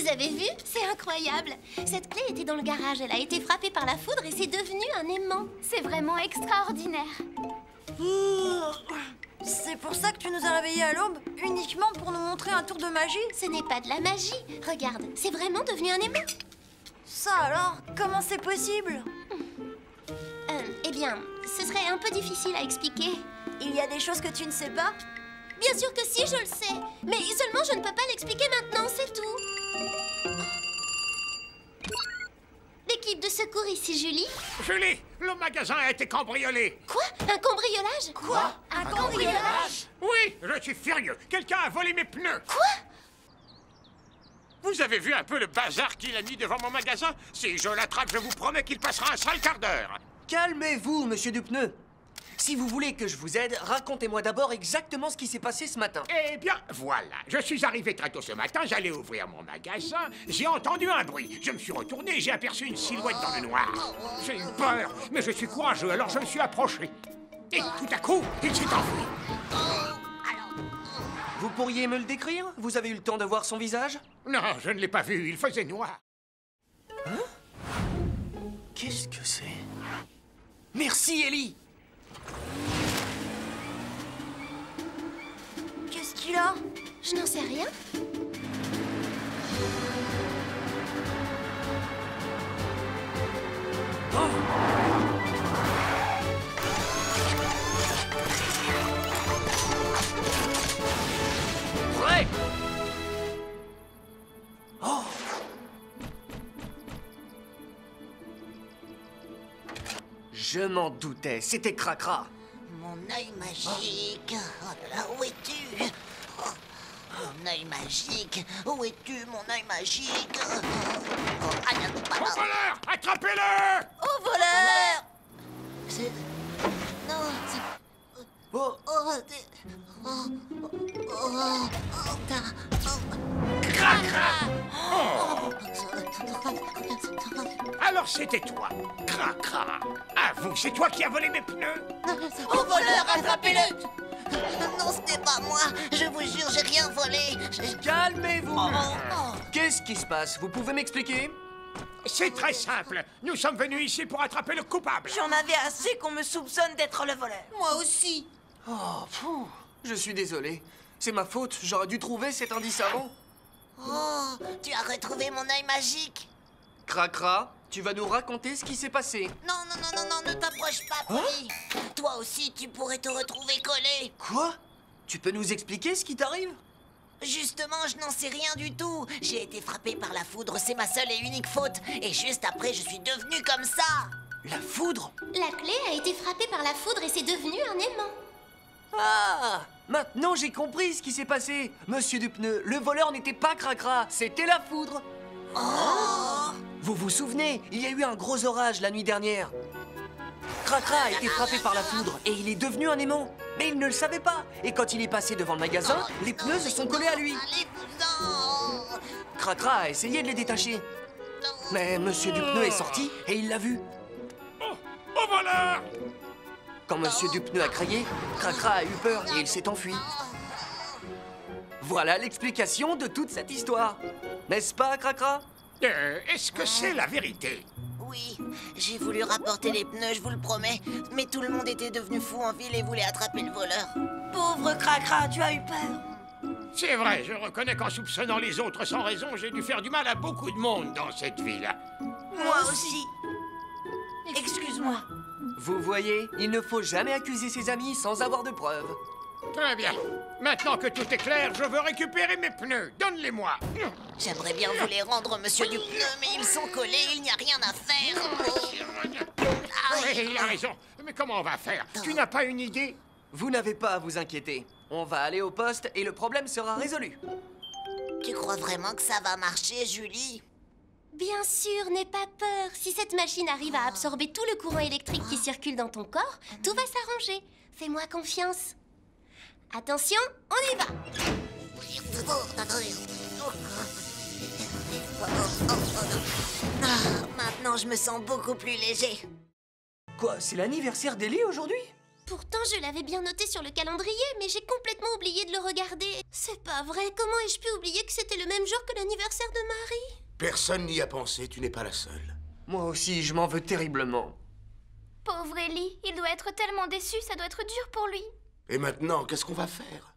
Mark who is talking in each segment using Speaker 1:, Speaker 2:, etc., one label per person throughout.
Speaker 1: Vous avez vu? C'est incroyable. Cette clé était dans le garage. Elle a été frappée par la foudre et c'est devenu un aimant.
Speaker 2: C'est vraiment extraordinaire.
Speaker 3: C'est pour ça que tu nous as réveillés à l'aube? Uniquement pour nous montrer un tour de magie?
Speaker 1: Ce n'est pas de la magie. Regarde, c'est vraiment devenu un aimant.
Speaker 3: Ça alors? Comment c'est possible?
Speaker 1: Eh bien, ce serait un peu difficile à expliquer.
Speaker 3: Il y a des choses que tu ne sais pas?
Speaker 1: Bien sûr que si, je le sais. Mais seulement je ne peux pas l'expliquer maintenant, c'est tout. L'équipe de secours ici, Julie.
Speaker 4: Julie, le magasin a été cambriolé.
Speaker 1: Quoi? Un cambriolage?
Speaker 3: Quoi? Un cambriolage?
Speaker 4: Oui, je suis furieux. Quelqu'un a volé mes pneus.
Speaker 1: Quoi?
Speaker 4: Vous avez vu un peu le bazar qu'il a mis devant mon magasin? Si je l'attrape, je vous promets qu'il passera un sale quart d'heure.
Speaker 5: Calmez-vous, monsieur Dupneu. Si vous voulez que je vous aide, racontez-moi d'abord exactement ce qui s'est passé ce matin.
Speaker 4: Eh bien, voilà. Je suis arrivé très tôt ce matin, j'allais ouvrir mon magasin. J'ai entendu un bruit. Je me suis retourné et j'ai aperçu une silhouette dans le noir. J'ai eu peur, mais je suis courageux, alors je me suis approché. Et tout à coup, il s'est enfui.
Speaker 5: Vous pourriez me le décrire? Vous avez eu le temps de voir son visage?
Speaker 4: Non, je ne l'ai pas vu, il faisait noir.
Speaker 5: Qu'est-ce que c'est? Merci, Ellie!
Speaker 3: Qu'est-ce qu'il a?
Speaker 1: Je n'en sais rien.
Speaker 5: Ouais! Oh! Je m'en doutais, c'était Cracra.
Speaker 6: Mon œil magique. Oh là là, où es-tu? Mon œil magique. Où es-tu, mon œil magique?
Speaker 4: Au voleur! Attrapez-le!
Speaker 6: Au voleur! C'est... Non, c'est...
Speaker 5: Oh!
Speaker 6: Oh,
Speaker 4: Alors c'était toi, Cracra. Avoue, c'est toi qui as volé mes pneus?
Speaker 6: Au voleur, attrapez-le! Non, ce n'est pas moi. Je vous jure, j'ai rien volé.
Speaker 5: Calmez-vous! Qu'est-ce qui se passe? Vous pouvez m'expliquer?
Speaker 4: C'est très simple. Nous sommes venus ici pour attraper le coupable.
Speaker 3: J'en avais assez qu'on me soupçonne d'être le voleur.
Speaker 6: Moi aussi.
Speaker 5: Oh, je suis désolé. C'est ma faute, j'aurais dû trouver cet indice avant.
Speaker 6: Oh, tu as retrouvé mon œil magique.
Speaker 5: Cracra, tu vas nous raconter ce qui s'est passé.
Speaker 6: Non, non, non, non, non, ne t'approche pas, Polly. Toi aussi, tu pourrais te retrouver collé.
Speaker 5: Quoi? Tu peux nous expliquer ce qui t'arrive?
Speaker 6: Justement, je n'en sais rien du tout. J'ai été frappé par la foudre, c'est ma seule et unique faute. Et juste après, je suis devenu comme ça.
Speaker 5: La foudre?
Speaker 1: La clé a été frappée par la foudre et c'est devenu un aimant.
Speaker 5: Ah! Maintenant j'ai compris ce qui s'est passé. Monsieur Dupneu, le voleur n'était pas Cracra, c'était la foudre. Vous vous souvenez, il y a eu un gros orage la nuit dernière. Cracra a été frappé par la foudre et il est devenu un aimant. Mais il ne le savait pas. Et quand il est passé devant le magasin, les pneus se sont collés à lui.
Speaker 6: Allez-vous-en.
Speaker 5: Cracra a essayé de les détacher. Mais Monsieur Dupneu est sorti et il l'a vu.
Speaker 4: Au voleur!
Speaker 5: Quand Monsieur Dupneu a crié, Cracra a eu peur et il s'est enfui. Voilà l'explication de toute cette histoire. N'est-ce pas, Cracra?
Speaker 4: Est-ce que c'est la vérité?
Speaker 6: Oui, j'ai voulu rapporter les pneus, je vous le promets. Mais tout le monde était devenu fou en ville et voulait attraper le voleur.
Speaker 3: Pauvre Cracra, tu as eu peur.
Speaker 4: C'est vrai, je reconnais qu'en soupçonnant les autres sans raison, j'ai dû faire du mal à beaucoup de monde dans cette ville.
Speaker 3: Moi aussi. Excuse-moi.
Speaker 5: Vous voyez, il ne faut jamais accuser ses amis sans avoir de preuves.
Speaker 4: Très bien. Maintenant que tout est clair, je veux récupérer mes pneus. Donne-les-moi.
Speaker 6: J'aimerais bien vous les rendre, monsieur Dupneu, mais ils sont collés, il n'y a rien à faire.
Speaker 4: Oui, il a raison. Mais comment on va faire? Tu n'as pas une idée?
Speaker 5: Vous n'avez pas à vous inquiéter. On va aller au poste et le problème sera résolu.
Speaker 6: Tu crois vraiment que ça va marcher, Julie?
Speaker 1: Bien sûr, n'aie pas peur. Si cette machine arrive à absorber tout le courant électrique qui circule dans ton corps, tout va s'arranger. Fais-moi confiance. Attention, on y va.
Speaker 6: Maintenant, je me sens beaucoup plus léger.
Speaker 5: Quoi, c'est l'anniversaire d'Ellie aujourd'hui?
Speaker 1: Pourtant, je l'avais bien noté sur le calendrier, mais j'ai complètement oublié de le regarder. C'est pas vrai, comment ai-je pu oublier que c'était le même jour que l'anniversaire de Marie?
Speaker 7: Personne n'y a pensé, tu n'es pas la seule.
Speaker 5: Moi aussi, je m'en veux terriblement.
Speaker 2: Pauvre Ellie, il doit être tellement déçu, ça doit être dur pour lui.
Speaker 7: Et maintenant, qu'est-ce qu'on va faire?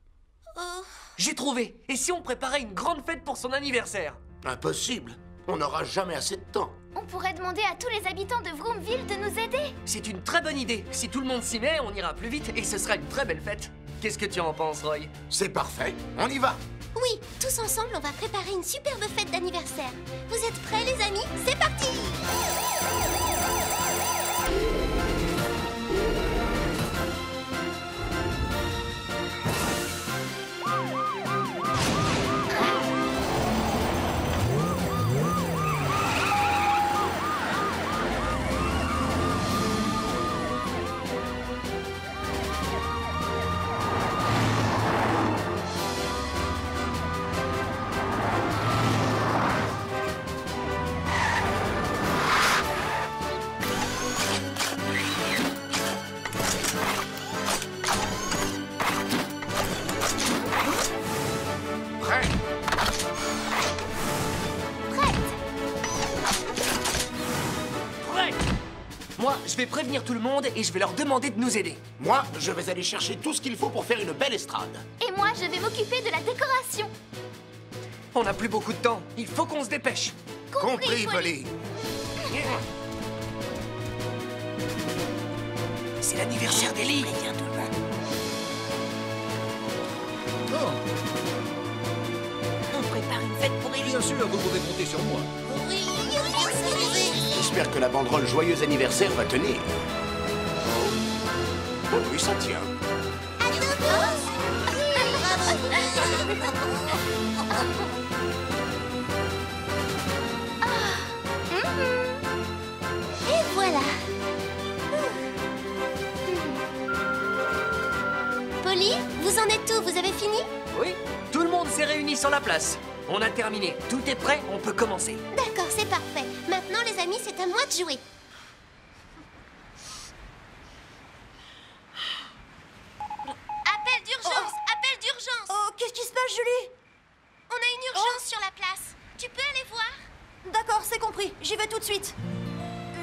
Speaker 1: Oh,
Speaker 5: J'ai trouvé. Et si on préparait une grande fête pour son anniversaire?
Speaker 7: Impossible. On n'aura jamais assez de temps.
Speaker 2: On pourrait demander à tous les habitants de Vroomville de nous aider.
Speaker 5: C'est une très bonne idée. Si tout le monde s'y met, on ira plus vite et ce sera une très belle fête. Qu'est-ce que tu en penses, Roy?
Speaker 7: C'est parfait. On y va.
Speaker 1: oui, tous ensemble, on va préparer une superbe fête d'anniversaire. Vous êtes prêts, les amis? C'est parti!
Speaker 4: Prêt?
Speaker 5: Prêt! Moi, je vais prévenir tout le monde et je vais leur demander de nous aider.
Speaker 7: Moi, je vais aller chercher tout ce qu'il faut pour faire une belle estrade.
Speaker 2: Et moi, je vais m'occuper de la décoration.
Speaker 5: On n'a plus beaucoup de temps. Il faut qu'on se dépêche.
Speaker 7: Compris, Polly.
Speaker 5: C'est l'anniversaire d'Ellie.
Speaker 6: Préviens tout le monde. On prépare une fête pour Ellie.
Speaker 8: Bien sûr, vous pouvez compter sur moi.
Speaker 6: Oui, oui.
Speaker 7: J'espère que la banderole Joyeux anniversaire va tenir. Oh oui, ça tient.
Speaker 1: Et voilà. Polly, vous en êtes où? Vous avez fini?
Speaker 5: Oui, tout le monde s'est réuni sur la place. On a terminé. Tout est prêt, on peut commencer.
Speaker 1: D'accord, c'est parfait. Maintenant, les amis, c'est à moi de jouer. Appel d'urgence! Appel d'urgence!
Speaker 3: Oh, qu'est-ce qui se passe, Julie?
Speaker 1: On a une urgence sur la place. Tu peux aller voir?
Speaker 3: D'accord, c'est compris. J'y vais tout de suite.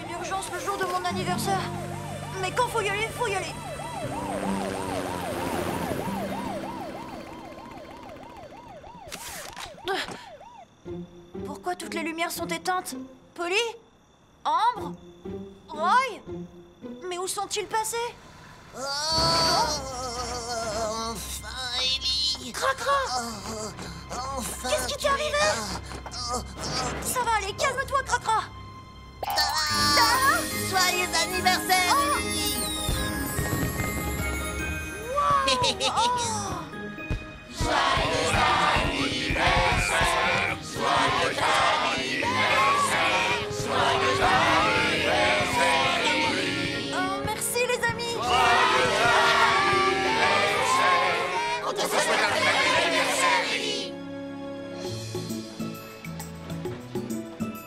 Speaker 3: Une urgence le jour de mon anniversaire. Mais quand faut y aller, faut y aller. Pourquoi toutes les lumières sont éteintes? Polly? Ambre? Roy? Mais où sont-ils passés?
Speaker 6: Oh, enfin, Ellie.
Speaker 3: Cracra!
Speaker 6: Enfin.
Speaker 3: Qu'est-ce qui t'est arrivé? Ça va aller, calme-toi, Cracra!
Speaker 6: Joyeux anniversaire, Ellie.
Speaker 3: Oh, merci, les amis!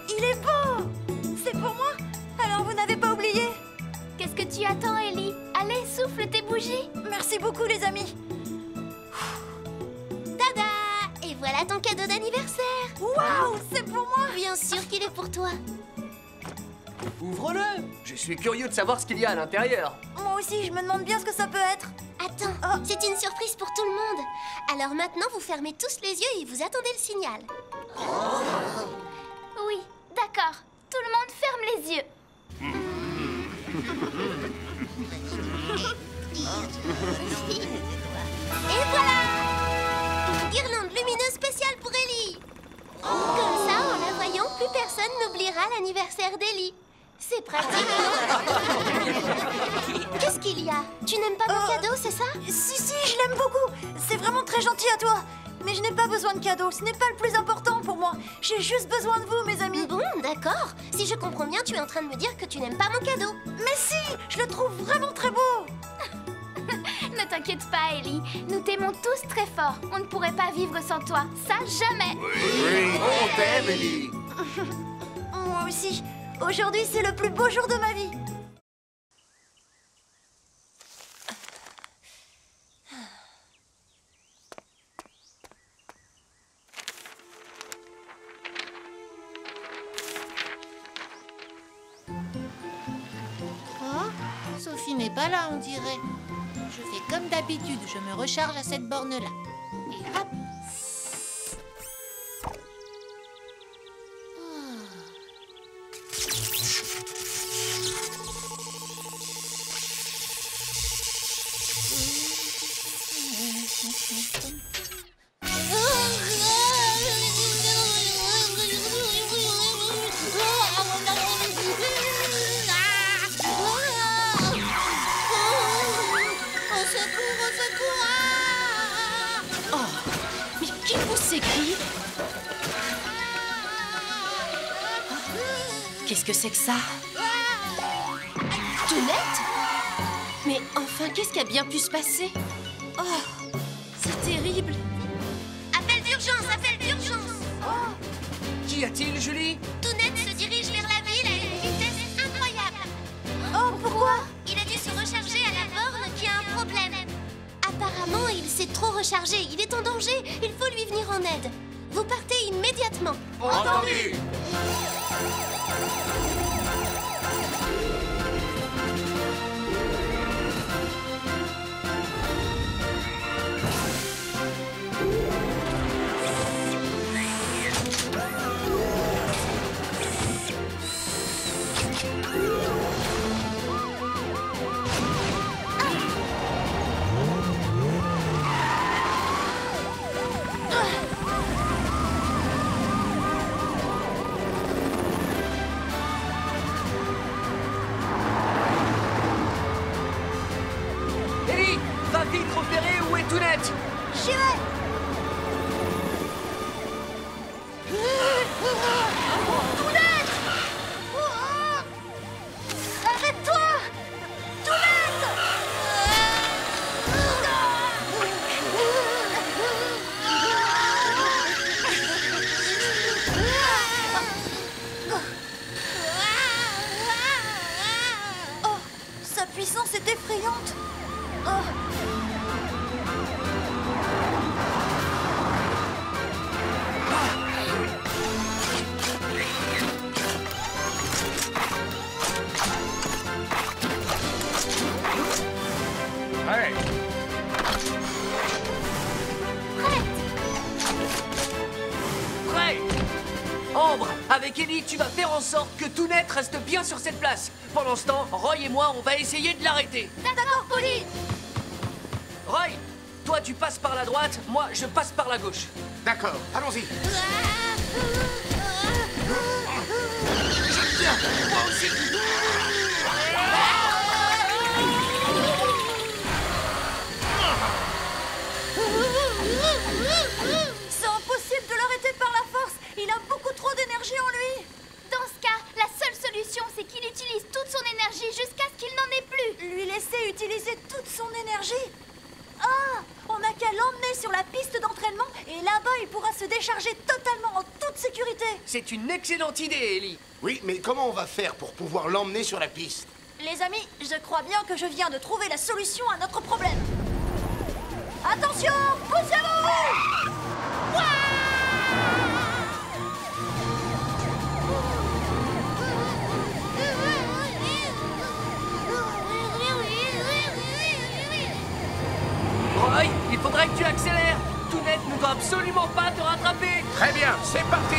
Speaker 3: Il est beau! C'est pour moi? Alors vous n'avez pas oublié?
Speaker 2: Qu'est-ce que tu attends, Ellie? Allez, souffle tes bougies.
Speaker 3: Merci beaucoup, les amis!
Speaker 1: Tada! Et voilà ton cadeau d'anniversaire.
Speaker 3: Waouh! C'est pour moi!
Speaker 1: Bien sûr qu'il est pour toi.
Speaker 5: Ouvre-le. Je suis curieux de savoir ce qu'il y a à l'intérieur.
Speaker 3: Moi aussi, je me demande bien ce que ça peut être.
Speaker 1: Attends, c'est une surprise pour tout le monde. Alors maintenant, vous fermez tous les yeux et vous attendez le signal.
Speaker 2: Oui, d'accord. Tout le monde ferme les yeux.
Speaker 1: Et voilà! Une guirlande lumineuse spéciale pour Ellie. Comme ça, en la voyant, plus personne n'oubliera l'anniversaire d'Ellie. C'est pratique. Qu'est-ce qu'il y a? Tu n'aimes pas mon cadeau, c'est ça?
Speaker 3: Si, je l'aime beaucoup. C'est vraiment très gentil à toi. Mais je n'ai pas besoin de cadeau. Ce n'est pas le plus important pour moi. J'ai juste besoin de vous, mes amis.
Speaker 1: Bon, d'accord. Si je comprends bien, tu es en train de me dire que tu n'aimes pas mon cadeau.
Speaker 3: Mais si, je le trouve vraiment très beau.
Speaker 2: Ne t'inquiète pas, Ellie. Nous t'aimons tous très fort. On ne pourrait pas vivre sans toi. Ça, jamais.
Speaker 7: Oui, on t'aime, Ellie.
Speaker 3: Moi aussi. Aujourd'hui, c'est le plus beau jour de ma vie.
Speaker 8: pas là, on dirait. Je fais comme d'habitude, je me recharge à cette borne-là. Et hop.
Speaker 1: Mais qui pousse ces cris? Qu'est-ce que c'est que ça? Tounette? Mais enfin, qu'est-ce qui a bien pu se passer? Oh, c'est terrible. Appel d'urgence, appel d'urgence.
Speaker 5: Qu'y a-t-il, Julie?
Speaker 1: Tounette se dirige vers la ville à une vitesse incroyable.
Speaker 3: Oh, pourquoi?
Speaker 1: Il a dû se recharger à la borne qui a un problème. Apparemment, il s'est trop rechargé. Il est en danger. Il faut lui venir en aide. Vous partez immédiatement.
Speaker 7: Entendu.
Speaker 5: Ellie, va vite repérer où est Tounette.
Speaker 3: J'y vais. Tounette! Arrête-toi! Tounette! Oh, sa puissance est effrayante. Oh.
Speaker 4: Ouais.
Speaker 5: Prêt? Ambre, avec Ellie, tu vas faire en sorte que Tounette reste bien sur cette place. Pendant ce temps, Roy et moi, on va essayer de l'arrêter.
Speaker 3: D'accord, Polly.
Speaker 5: Roy, toi tu passes par la droite, moi je passe par la gauche.
Speaker 7: D'accord, allons-y.
Speaker 3: C'est impossible de l'arrêter par la force. Il a beaucoup trop d'énergie en lui.
Speaker 2: Dans ce cas, la seule solution, c'est qu'il utilise toute son énergie jusqu'à ce qu'il n'en ait plus.
Speaker 3: Lui laisser utiliser toute son énergie. Ah, on n'a qu'à l'emmener sur la piste d'entraînement et là-bas, il pourra se décharger totalement en toute sécurité.
Speaker 5: C'est une excellente idée, Ellie.
Speaker 7: Oui, mais comment on va faire pour pouvoir l'emmener sur la piste?
Speaker 3: Les amis, je crois bien que je viens de trouver la solution à notre problème. Attention, poussez-vous!
Speaker 5: Roy, il faudrait que tu accélères. Tounette ne doit absolument pas te rattraper.
Speaker 4: Très bien, c'est parti.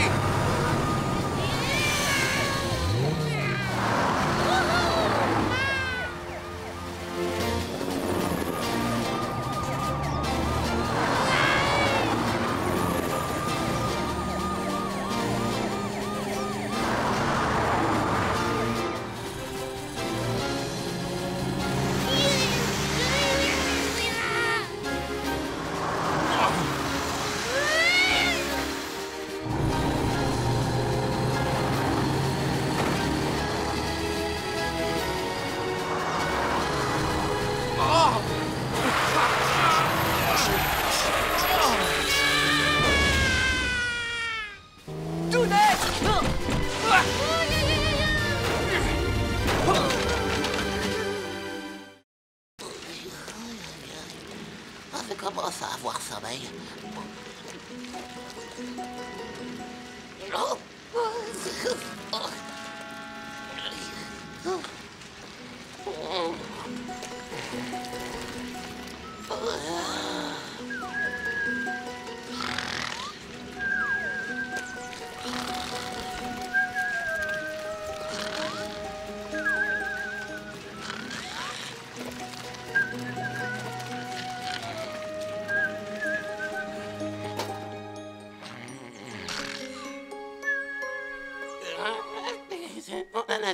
Speaker 6: Je commence à avoir sommeil. Oh.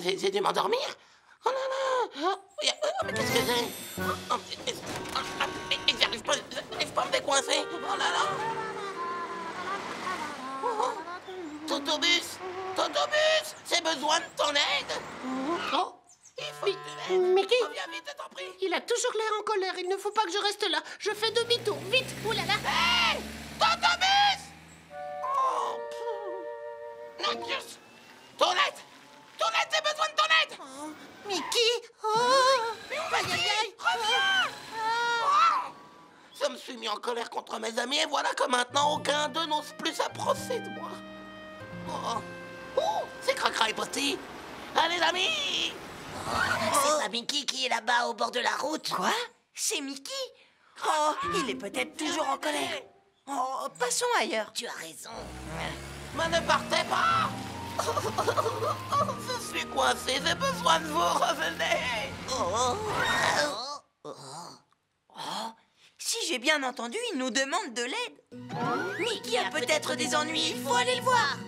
Speaker 6: j'ai dû m'endormir. Oh là là. Mais qu'est-ce que c'est? Mais j'arrive pas à me décoincer. Oh là là. Totobus, Totobus, j'ai besoin de ton aide.
Speaker 8: Oh,
Speaker 6: Il faut que tu m'aides.
Speaker 8: Mickey,
Speaker 6: Reviens vite, je t'en prie.
Speaker 8: il a toujours l'air en colère. Il ne faut pas que je reste là. Je fais demi-tour. Vite. Ouh là là.
Speaker 6: Hé, Totobus. Oh, Nacus. Ton aide, j'ai besoin de ton aide.
Speaker 8: Mickey. Oh.
Speaker 6: Mais où vas-tu? Reviens. Oh. Je me suis mis en colère contre mes amis et voilà que maintenant aucun d'eux n'ose plus s'approcher de moi. Oh, c'est Cracra et Posty. Allez, amis. C'est pas Mickey qui est là-bas au bord de la route.
Speaker 3: Quoi? C'est Mickey? Oh, il est peut-être toujours en colère. Oh, passons ailleurs.
Speaker 6: Tu as raison. Mais ne partez pas. Je suis coincé, j'ai besoin de vous, revenez.
Speaker 3: Si j'ai bien entendu, il nous demande de l'aide. Mickey a peut-être des ennuis, il faut aller le voir.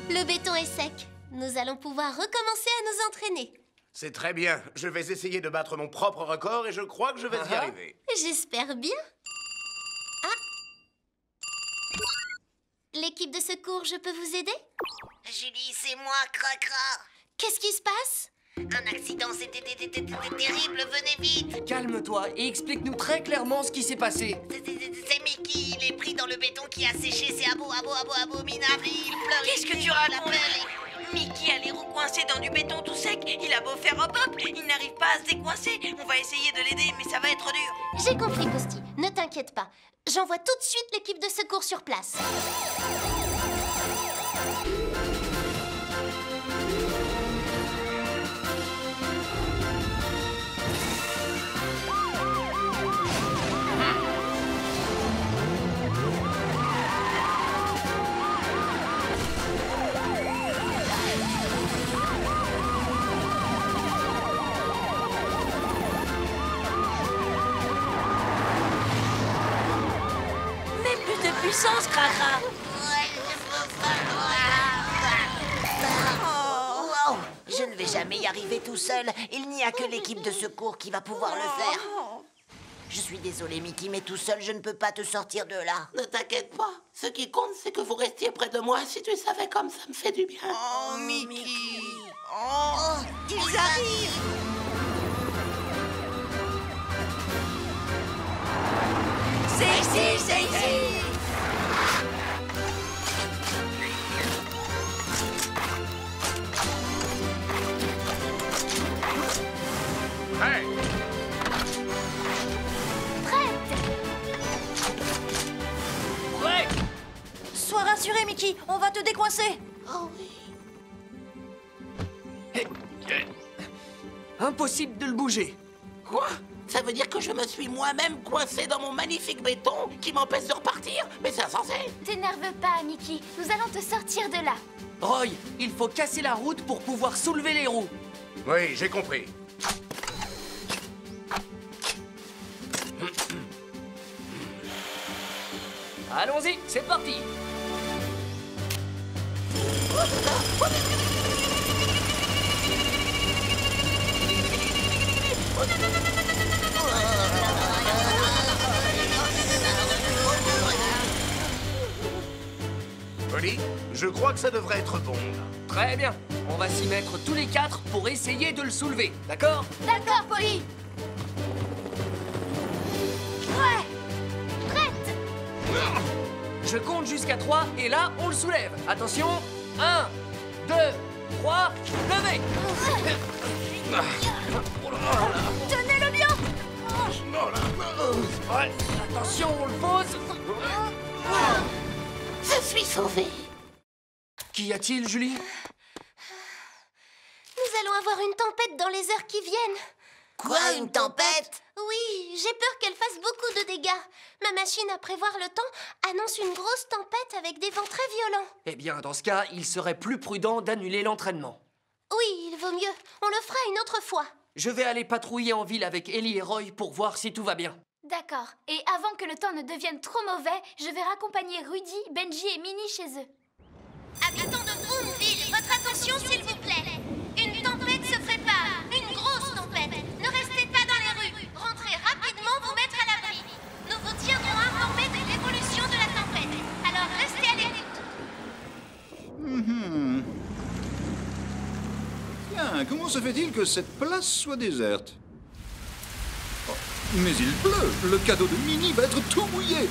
Speaker 1: Le béton est sec. Nous allons pouvoir recommencer à nous entraîner.
Speaker 7: C'est très bien. Je vais essayer de battre mon propre record et je crois que je vais y arriver.
Speaker 1: J'espère bien. Ah! L'équipe de secours, je peux vous aider?
Speaker 6: Julie, c'est moi, Cracra.
Speaker 1: Qu'est-ce qui se passe?
Speaker 6: Un accident, c'était terrible, venez vite.
Speaker 5: Calme-toi et explique-nous très clairement ce qui s'est passé.
Speaker 6: C'est Mickey, il est pris dans le béton qui a séché, c'est abominable, il pleure.
Speaker 3: Qu'est-ce que tu racontes? Mickey a les roues coincées dans du béton tout sec. Il a beau faire hop hop, il n'arrive pas à se décoincer. On va essayer de l'aider, mais ça va être dur.
Speaker 1: J'ai compris, Posty. Ne t'inquiète pas. J'envoie tout de suite l'équipe de secours sur place.
Speaker 3: Puissance, Cracra.
Speaker 6: Oh, je ne vais jamais y arriver tout seul. Il n'y a que l'équipe de secours qui va pouvoir le faire. Je suis désolée, Mickey, mais tout seul, je ne peux pas te sortir de là. Ne t'inquiète pas. Ce qui compte, c'est que vous restiez près de moi. Si tu savais comme ça me fait du bien.
Speaker 3: Oh, Mickey. Oh, ils arrivent. C'est ici, c'est ici.
Speaker 4: Hey!
Speaker 5: Ouais.
Speaker 3: Sois rassuré, Mickey, on va te décoincer.
Speaker 6: Oh oui.
Speaker 5: Impossible de le bouger.
Speaker 6: Quoi? Ça veut dire que je me suis moi-même coincé dans mon magnifique béton qui m'empêche de repartir? Mais c'est insensé.
Speaker 2: T'énerve pas, Mickey. Nous allons te sortir de là.
Speaker 5: Roy, il faut casser la route pour pouvoir soulever les roues.
Speaker 7: Oui, j'ai compris.
Speaker 5: Allons-y, c'est parti.
Speaker 7: Polly, je crois que ça devrait être bon.
Speaker 5: Très bien. On va s'y mettre tous les quatre pour essayer de le soulever, d'accord?
Speaker 2: D'accord, Polly. Ouais. Prête.
Speaker 5: Je compte jusqu'à 3 et là, on le soulève. Attention, 1, 2, 3, levez.
Speaker 2: Tenez-le bien.
Speaker 5: Ouais, attention, on le pose.
Speaker 6: Je suis sauvé.
Speaker 5: Qu'y a-t-il, Julie?
Speaker 1: Nous allons avoir une tempête dans les heures qui viennent.
Speaker 6: Quoi, une tempête?
Speaker 1: Oui, j'ai peur qu'elle fasse beaucoup de dégâts. Ma machine à prévoir le temps annonce une grosse tempête avec des vents très violents.
Speaker 5: Eh bien, dans ce cas, il serait plus prudent d'annuler l'entraînement.
Speaker 1: Oui, il vaut mieux. On le fera une autre fois.
Speaker 5: Je vais aller patrouiller en ville avec Ellie et Roy pour voir si tout va bien.
Speaker 2: D'accord. Et avant que le temps ne devienne trop mauvais, je vais raccompagner Rudy, Benji et Minnie chez eux.
Speaker 1: Habitants de Boomville, votre attention s'il vous plaît.
Speaker 9: Comment se fait-il que cette place soit déserte? Oh, mais il pleut. Le cadeau de Minnie va être tout mouillé.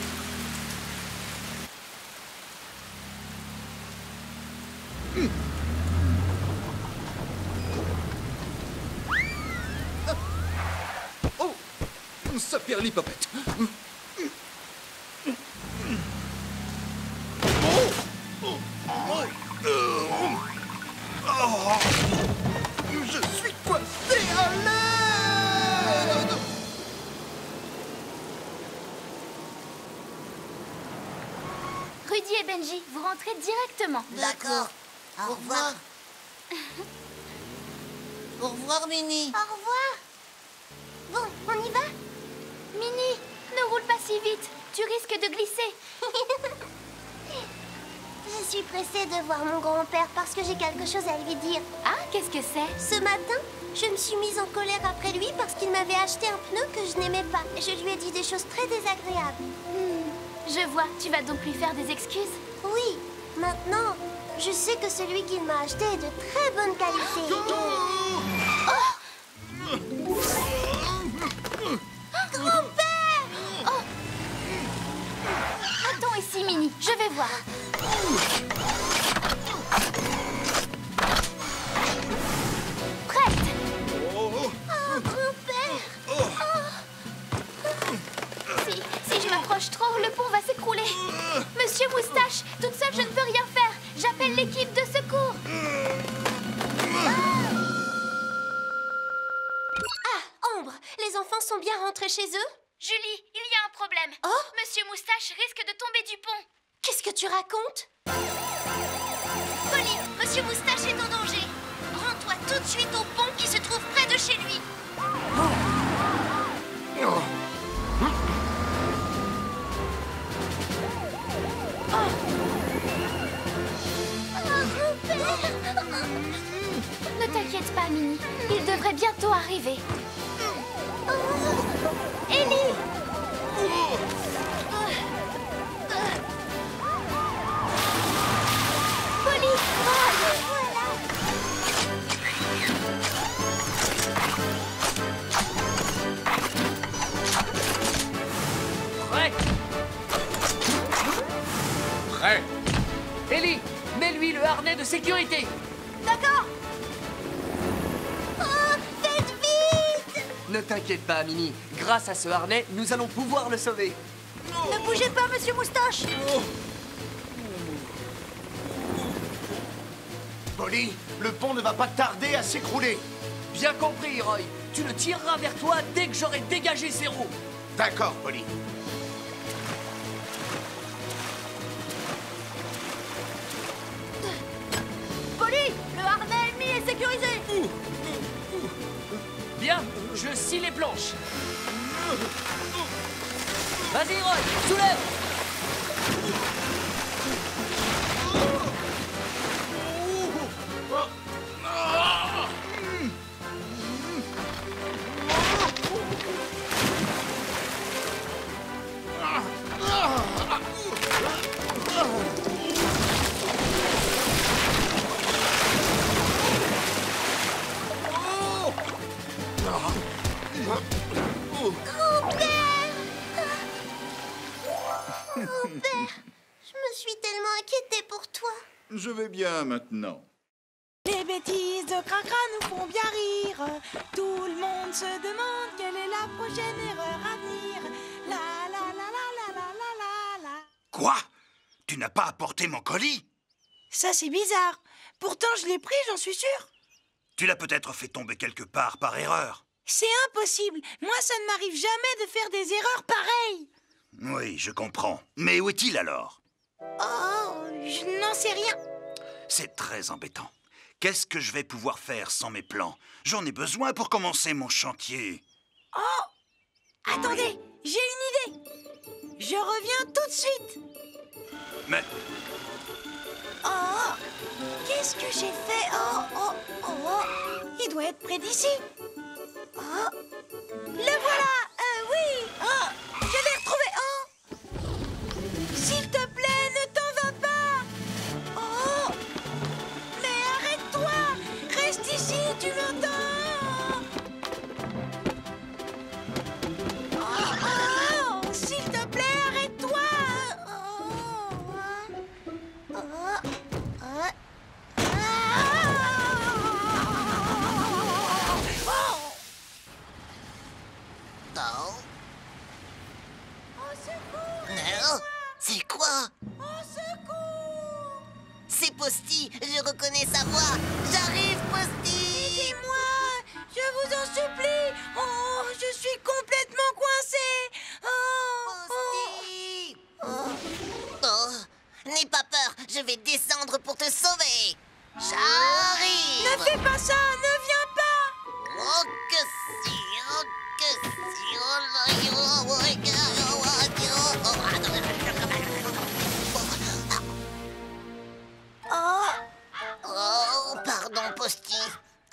Speaker 9: Oh, saperlipopette. Je suis coincé à l'aide.
Speaker 2: Rudy et Benji, vous rentrez directement.
Speaker 8: D'accord. Au revoir. Au revoir, Minnie.
Speaker 1: Au revoir. Bon, on y va?
Speaker 2: Minnie, ne roule pas si vite. Tu risques de glisser.
Speaker 1: Je suis pressée de voir mon grand-père parce que j'ai quelque chose à lui dire.
Speaker 2: Ah, qu'est-ce que c'est?
Speaker 1: Ce matin, je me suis mise en colère après lui parce qu'il m'avait acheté un pneu que je n'aimais pas. Et je lui ai dit des choses très désagréables.
Speaker 2: Je vois, tu vas donc lui faire des excuses?
Speaker 1: Oui, maintenant, je sais que celui qu'il m'a acheté est de très bonne qualité. Grand-père!
Speaker 2: Attends ici, Minnie, je vais voir. Prête?
Speaker 1: Oh, grand-père!
Speaker 2: Si je m'approche trop, le pont va s'écrouler. Monsieur Moustache, toute seule, je ne peux rien faire. J'appelle l'équipe de secours.
Speaker 1: Ah, Ambre, les enfants sont bien rentrés chez eux?
Speaker 2: Julie, il y a un problème.
Speaker 1: Oh?
Speaker 2: Monsieur Moustache risque de tomber du pont.
Speaker 1: Qu'est-ce que tu racontes?
Speaker 2: Polly, Monsieur Moustache est en danger. Rends-toi tout de suite au pont qui se trouve près de chez lui. Ne t'inquiète pas, Minnie. Il devrait bientôt arriver. Ellie! Polly!
Speaker 5: Prêt?
Speaker 4: Prêt.
Speaker 5: Ellie, mets-lui le harnais de sécurité.
Speaker 3: D'accord.
Speaker 1: Faites vite!
Speaker 5: Ne t'inquiète pas, Minnie. Grâce à ce harnais, nous allons pouvoir le sauver.
Speaker 3: Ne bougez pas, Monsieur Moustache.
Speaker 7: Polly, le pont ne va pas tarder à s'écrouler.
Speaker 5: Bien compris, Roy. Tu le tireras vers toi dès que j'aurai dégagé ses roues.
Speaker 7: D'accord, Polly.
Speaker 3: Polly, le harnais ennemi est sécurisé.
Speaker 5: Bien, je scie les planches. Vas-y, Roy, soulève.
Speaker 1: Grand-père, je me suis tellement inquiétée pour toi.
Speaker 9: Je vais bien maintenant.
Speaker 10: Les bêtises de Cracra nous font bien rire. Tout le monde se demande quelle est la prochaine erreur à venir. La la la la la la la la la.
Speaker 11: Quoi? Tu n'as pas apporté mon colis?
Speaker 10: Ça c'est bizarre. Pourtant je l'ai pris, j'en suis sûre.
Speaker 11: Tu l'as peut-être fait tomber quelque part par erreur.
Speaker 10: C'est impossible. Moi ça ne m'arrive jamais de faire des erreurs pareilles.
Speaker 11: Oui, je comprends. Mais où est-il alors?
Speaker 10: Oh, je n'en sais rien.
Speaker 11: C'est très embêtant. Qu'est-ce que je vais pouvoir faire sans mes plans? J'en ai besoin pour commencer mon chantier.
Speaker 10: Oh! Attendez, j'ai une idée. Je reviens tout de suite.
Speaker 11: Mais
Speaker 10: Oh! Qu'est-ce que j'ai fait? Oh, oh, oh! Il doit être près d'ici. Oh! Le voilà! Oui! Oh! Je l'ai retrouvé! Oh! S'il te plaît, ne t'en vas pas! Oh! Mais arrête-toi! Reste ici, tu m'entends?
Speaker 6: Oh.
Speaker 10: Au secours!
Speaker 6: Non. C'est quoi?
Speaker 10: Au secours!
Speaker 6: C'est Posty, je reconnais sa voix. J'arrive, Posty.
Speaker 10: Aidez-moi! Je vous en supplie! Oh, je suis complètement coincée!
Speaker 6: Posty. Oh, n'aie pas peur, je vais descendre pour te sauver. J'arrive.
Speaker 10: Ne fais pas ça! Ne viens pas!
Speaker 6: Oh que si, oh que si, oh là, oh, oh, pardon, Posty.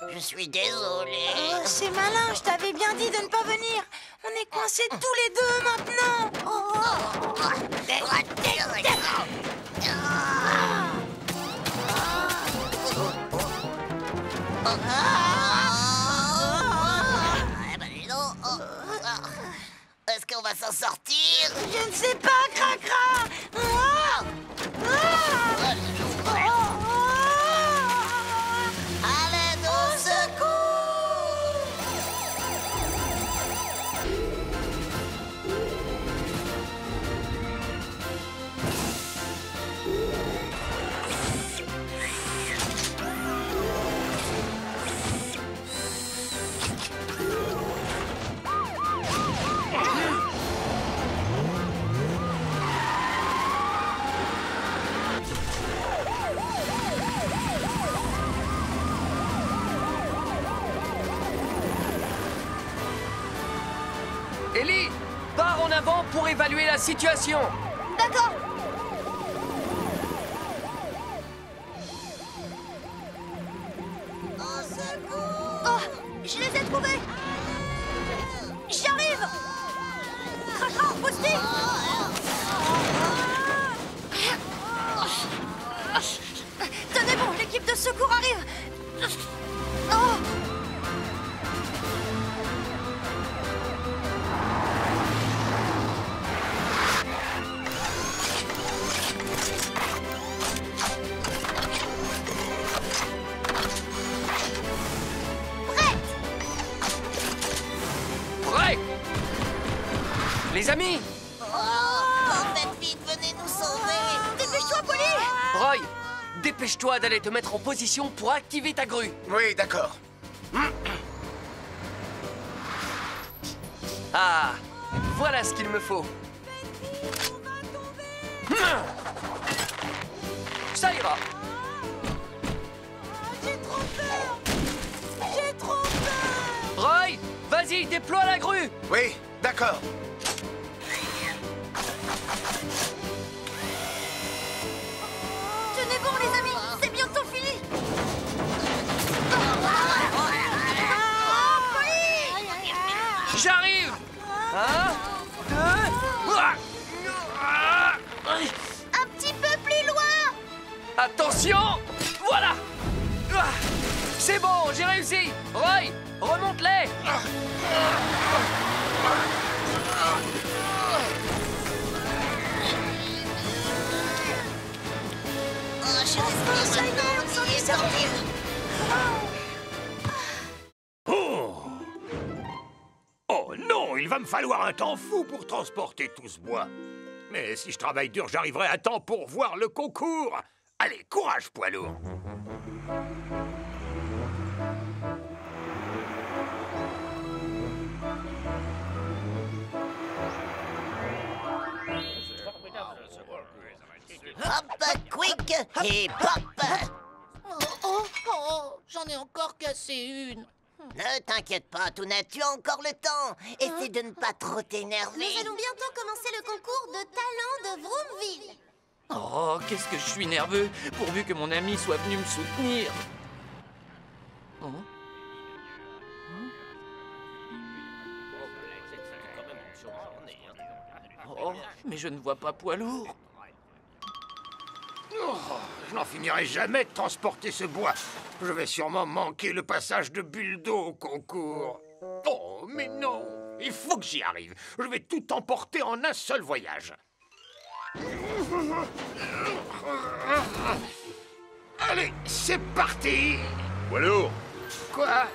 Speaker 6: Je suis désolé.
Speaker 10: Oh, c'est malin, je t'avais bien dit de ne pas venir. On est coincés tous les deux maintenant.
Speaker 6: Est-ce qu'on va s'en sortir?
Speaker 10: Je ne sais pas, Cracra.
Speaker 6: À l'aide, au secours!
Speaker 5: Ellie, pars en avant pour évaluer la situation.
Speaker 3: D'accord. Oh, je les ai trouvés. J'arrive. Cracra, Posty. Tenez bon, l'équipe de secours arrive. Oh.
Speaker 5: Prêt? Les amis,
Speaker 6: Faites vite, venez nous sauver.
Speaker 3: Dépêche-toi, Polly.
Speaker 5: Roy, dépêche-toi d'aller te mettre en position pour activer ta grue.
Speaker 7: Oui, d'accord.
Speaker 5: Ah, voilà ce qu'il me faut. Ça ira.
Speaker 10: J'ai trop peur! J'ai trop peur!
Speaker 5: Roy, vas-y, déploie la grue.
Speaker 7: Oui, d'accord.
Speaker 3: Tenez bon, les amis. C'est bientôt fini.
Speaker 5: J'arrive. 1, 2...
Speaker 2: Un petit peu plus loin!
Speaker 5: Attention. Voilà. C'est bon, j'ai réussi. Roy, remonte-les.
Speaker 6: Oh, je respire maintenant, il est sorti.
Speaker 4: Oh non, il va me falloir un temps fou pour transporter tout ce bois. Mais si je travaille dur, j'arriverai à temps pour voir le concours. Allez, courage, poids lourd.
Speaker 6: Hop, quick et pop.
Speaker 8: J'en ai encore cassé une.
Speaker 6: Ne t'inquiète pas, Touna, tu as encore le temps. Essaie de ne pas trop t'énerver.
Speaker 1: Nous allons bientôt commencer le concours de talent de Vroomville.
Speaker 12: Oh, qu'est-ce que je suis nerveux, pourvu que mon ami soit venu me soutenir. Oh. Oh, mais je ne vois pas poids lourd.
Speaker 4: Oh, je n'en finirai jamais de transporter ce bois. Je vais sûrement manquer le passage de Buldo au concours. Oh, mais non, il faut que j'y arrive. Je vais tout emporter en un seul voyage. Allez, c'est parti.
Speaker 7: Poids lourd,
Speaker 4: Quoi?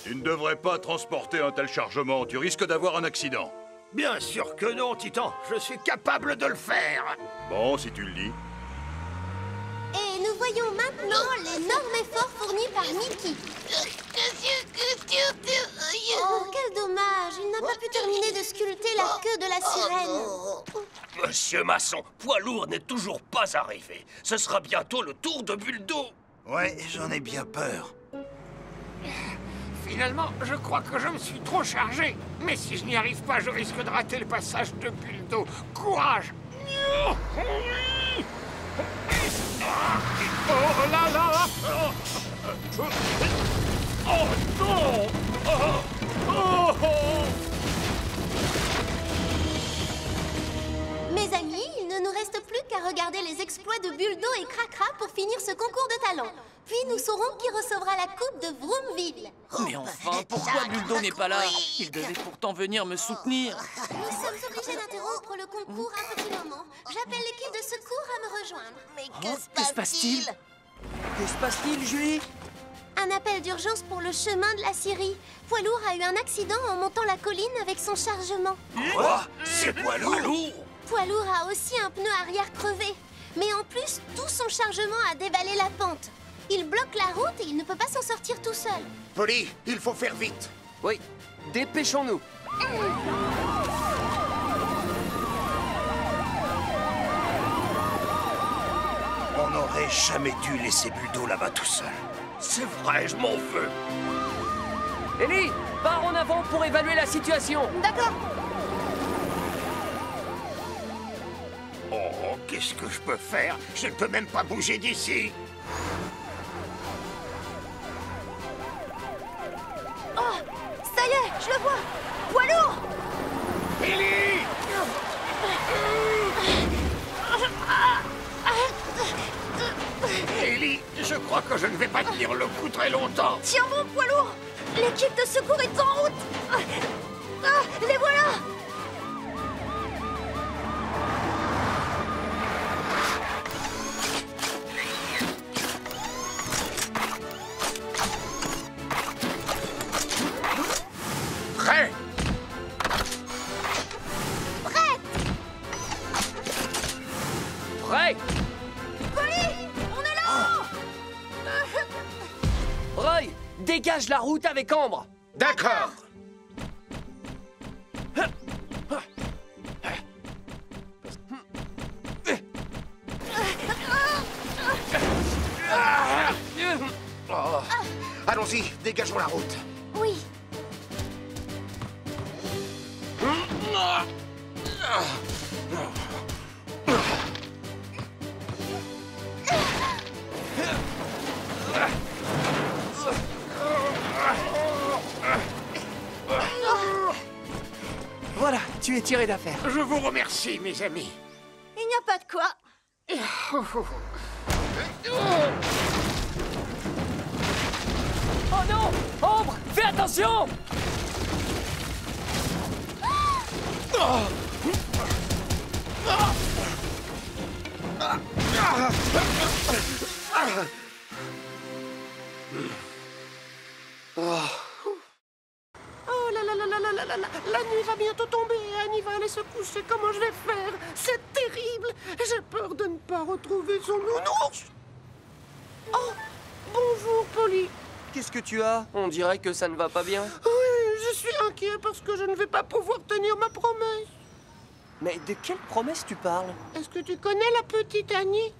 Speaker 9: Tu ne devrais pas transporter un tel chargement, tu risques d'avoir un accident.
Speaker 4: Bien sûr que non, Titan. Je suis capable de le faire.
Speaker 9: Bon, si tu le dis.
Speaker 1: Et nous voyons maintenant l'énorme effort fourni par Mickey. Oh, quel dommage! Il n'a pas pu terminer de sculpter la queue de la sirène.
Speaker 13: Monsieur Masson, poids lourd n'est toujours pas arrivé. Ce sera bientôt le tour de Buldo.
Speaker 11: Ouais, j'en ai bien peur.
Speaker 4: Finalement, je crois que je me suis trop chargé. Mais si je n'y arrive pas, je risque de rater le passage de Buldo. Courage! Oh là là! Oh non!
Speaker 1: Mes amis, il ne nous reste plus qu'à regarder les exploits de Buldo et Cracra pour finir ce concours de talent. Puis nous saurons qui recevra la coupe de Vroomville.
Speaker 12: Mais enfin, pourquoi Buldo n'est pas là? Il devait pourtant venir me soutenir.
Speaker 1: Nous sommes obligés d'interrompre le concours un petit moment. J'appelle l'équipe de secours à me rejoindre.
Speaker 6: Mais
Speaker 12: que se passe-t-il?
Speaker 5: Que se passe-t-il, Julie?
Speaker 1: Un appel d'urgence pour le chemin de la Syrie. Poilour a eu un accident en montant la colline avec son chargement.
Speaker 13: Quoi? C'est Poilour?
Speaker 1: Poilour a aussi un pneu arrière crevé. Mais en plus, tout son chargement a dévalé la pente. Il bloque la route et il ne peut pas s'en sortir tout seul.
Speaker 4: Polly, il faut faire vite.
Speaker 5: Oui, dépêchons-nous.
Speaker 11: On n'aurait jamais dû laisser Buldo là-bas tout seul.
Speaker 13: C'est vrai, je m'en veux.
Speaker 5: Ellie, pars en avant pour évaluer la situation.
Speaker 2: D'accord.
Speaker 4: Oh, qu'est-ce que je peux faire? Je ne peux même pas bouger d'ici.
Speaker 2: Oh, ça y est, je le vois. Poilour!
Speaker 4: Ellie! Ellie, je crois que je ne vais pas tenir le coup très longtemps.
Speaker 2: Tiens bon, Poilour! L'équipe de secours est en route! Les voilà!
Speaker 4: Prêt?
Speaker 5: Prêt?
Speaker 2: Polly! On est là!
Speaker 5: Roy, dégage la route avec Ambre.
Speaker 4: D'accord.
Speaker 7: Oh. Allons-y, dégageons la route.
Speaker 1: Oui.
Speaker 5: Voilà, tu es tiré d'affaire.
Speaker 4: Je vous remercie, mes amis.
Speaker 2: Il n'y a pas de quoi.
Speaker 5: Oh non! Ambre, fais attention!
Speaker 14: Oh là là là là là là là là. La nuit va bientôt tomber et Annie va aller se coucher. Comment je vais faire? C'est terrible. J'ai peur de ne pas retrouver son nounours. Oh, bonjour, Polly.
Speaker 5: Qu'est-ce que tu as? On dirait que ça ne va pas bien.
Speaker 14: Oui, je suis inquiet parce que je ne vais pas pouvoir tenir ma promesse.
Speaker 5: Mais de quelle promesse tu parles?
Speaker 14: Est-ce que tu connais la petite Annie?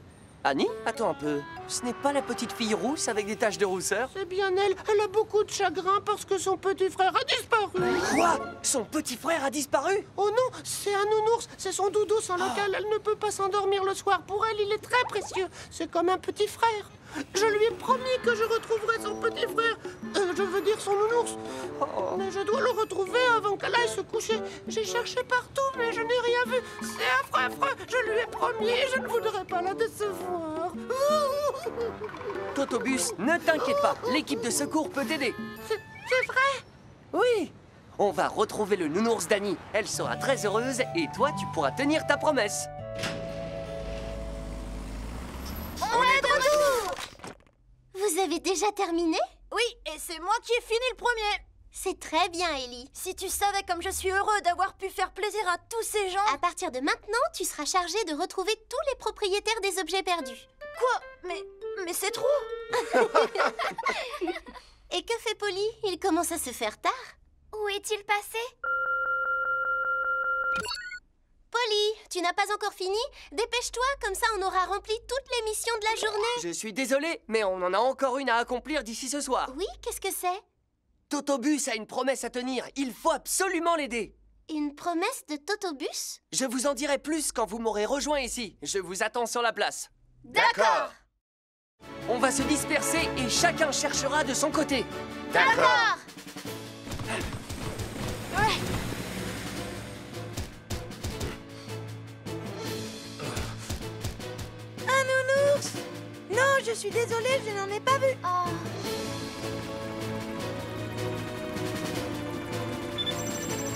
Speaker 5: Annie? Attends un peu. Ce n'est pas la petite fille rousse avec des taches de rousseur?
Speaker 14: C'est bien elle. Elle a beaucoup de chagrin parce que son petit frère a disparu.
Speaker 5: Quoi? Son petit frère a disparu?
Speaker 14: Oh non, c'est un nounours. C'est son doudou sans lequel elle ne peut pas s'endormir le soir. Pour elle, il est très précieux. C'est comme un petit frère. Je lui ai promis que je retrouverais son petit frère. Je veux dire son nounours. Mais je dois le retrouver avant qu'elle aille se coucher. J'ai cherché partout, mais je n'ai rien vu. C'est affreux. Je lui ai promis et je ne voudrais pas la décevoir.
Speaker 5: Totobus, ne t'inquiète pas. L'équipe de secours peut t'aider.
Speaker 14: C'est vrai?
Speaker 5: Oui. On va retrouver le nounours d'Annie. Elle sera très heureuse et toi, tu pourras tenir ta promesse.
Speaker 1: On est de retour! Vous avez déjà terminé?
Speaker 3: Oui, et c'est moi qui ai fini le premier.
Speaker 1: C'est très bien, Ellie.
Speaker 3: Si tu savais comme je suis heureux d'avoir pu faire plaisir à tous ces gens.
Speaker 1: À partir de maintenant, tu seras chargé de retrouver tous les propriétaires des objets perdus.
Speaker 3: Quoi? Mais c'est trop.
Speaker 1: Et que fait Polly? Il commence à se faire tard.
Speaker 2: Où est-il passé?
Speaker 1: Polly, tu n'as pas encore fini? Dépêche-toi, comme ça on aura rempli toutes les missions de la journée.
Speaker 5: Je suis désolé, mais on en a encore une à accomplir d'ici ce soir.
Speaker 1: Oui, qu'est-ce que c'est?
Speaker 5: Totobus a une promesse à tenir. Il faut absolument l'aider.
Speaker 1: Une promesse de Totobus?
Speaker 5: Je vous en dirai plus quand vous m'aurez rejoint ici. Je vous attends sur la place.
Speaker 2: D'accord.
Speaker 5: On va se disperser et chacun cherchera de son côté.
Speaker 2: D'accord.
Speaker 10: Un nounours? Non, je suis désolée, je n'en ai pas vu.
Speaker 2: Oh.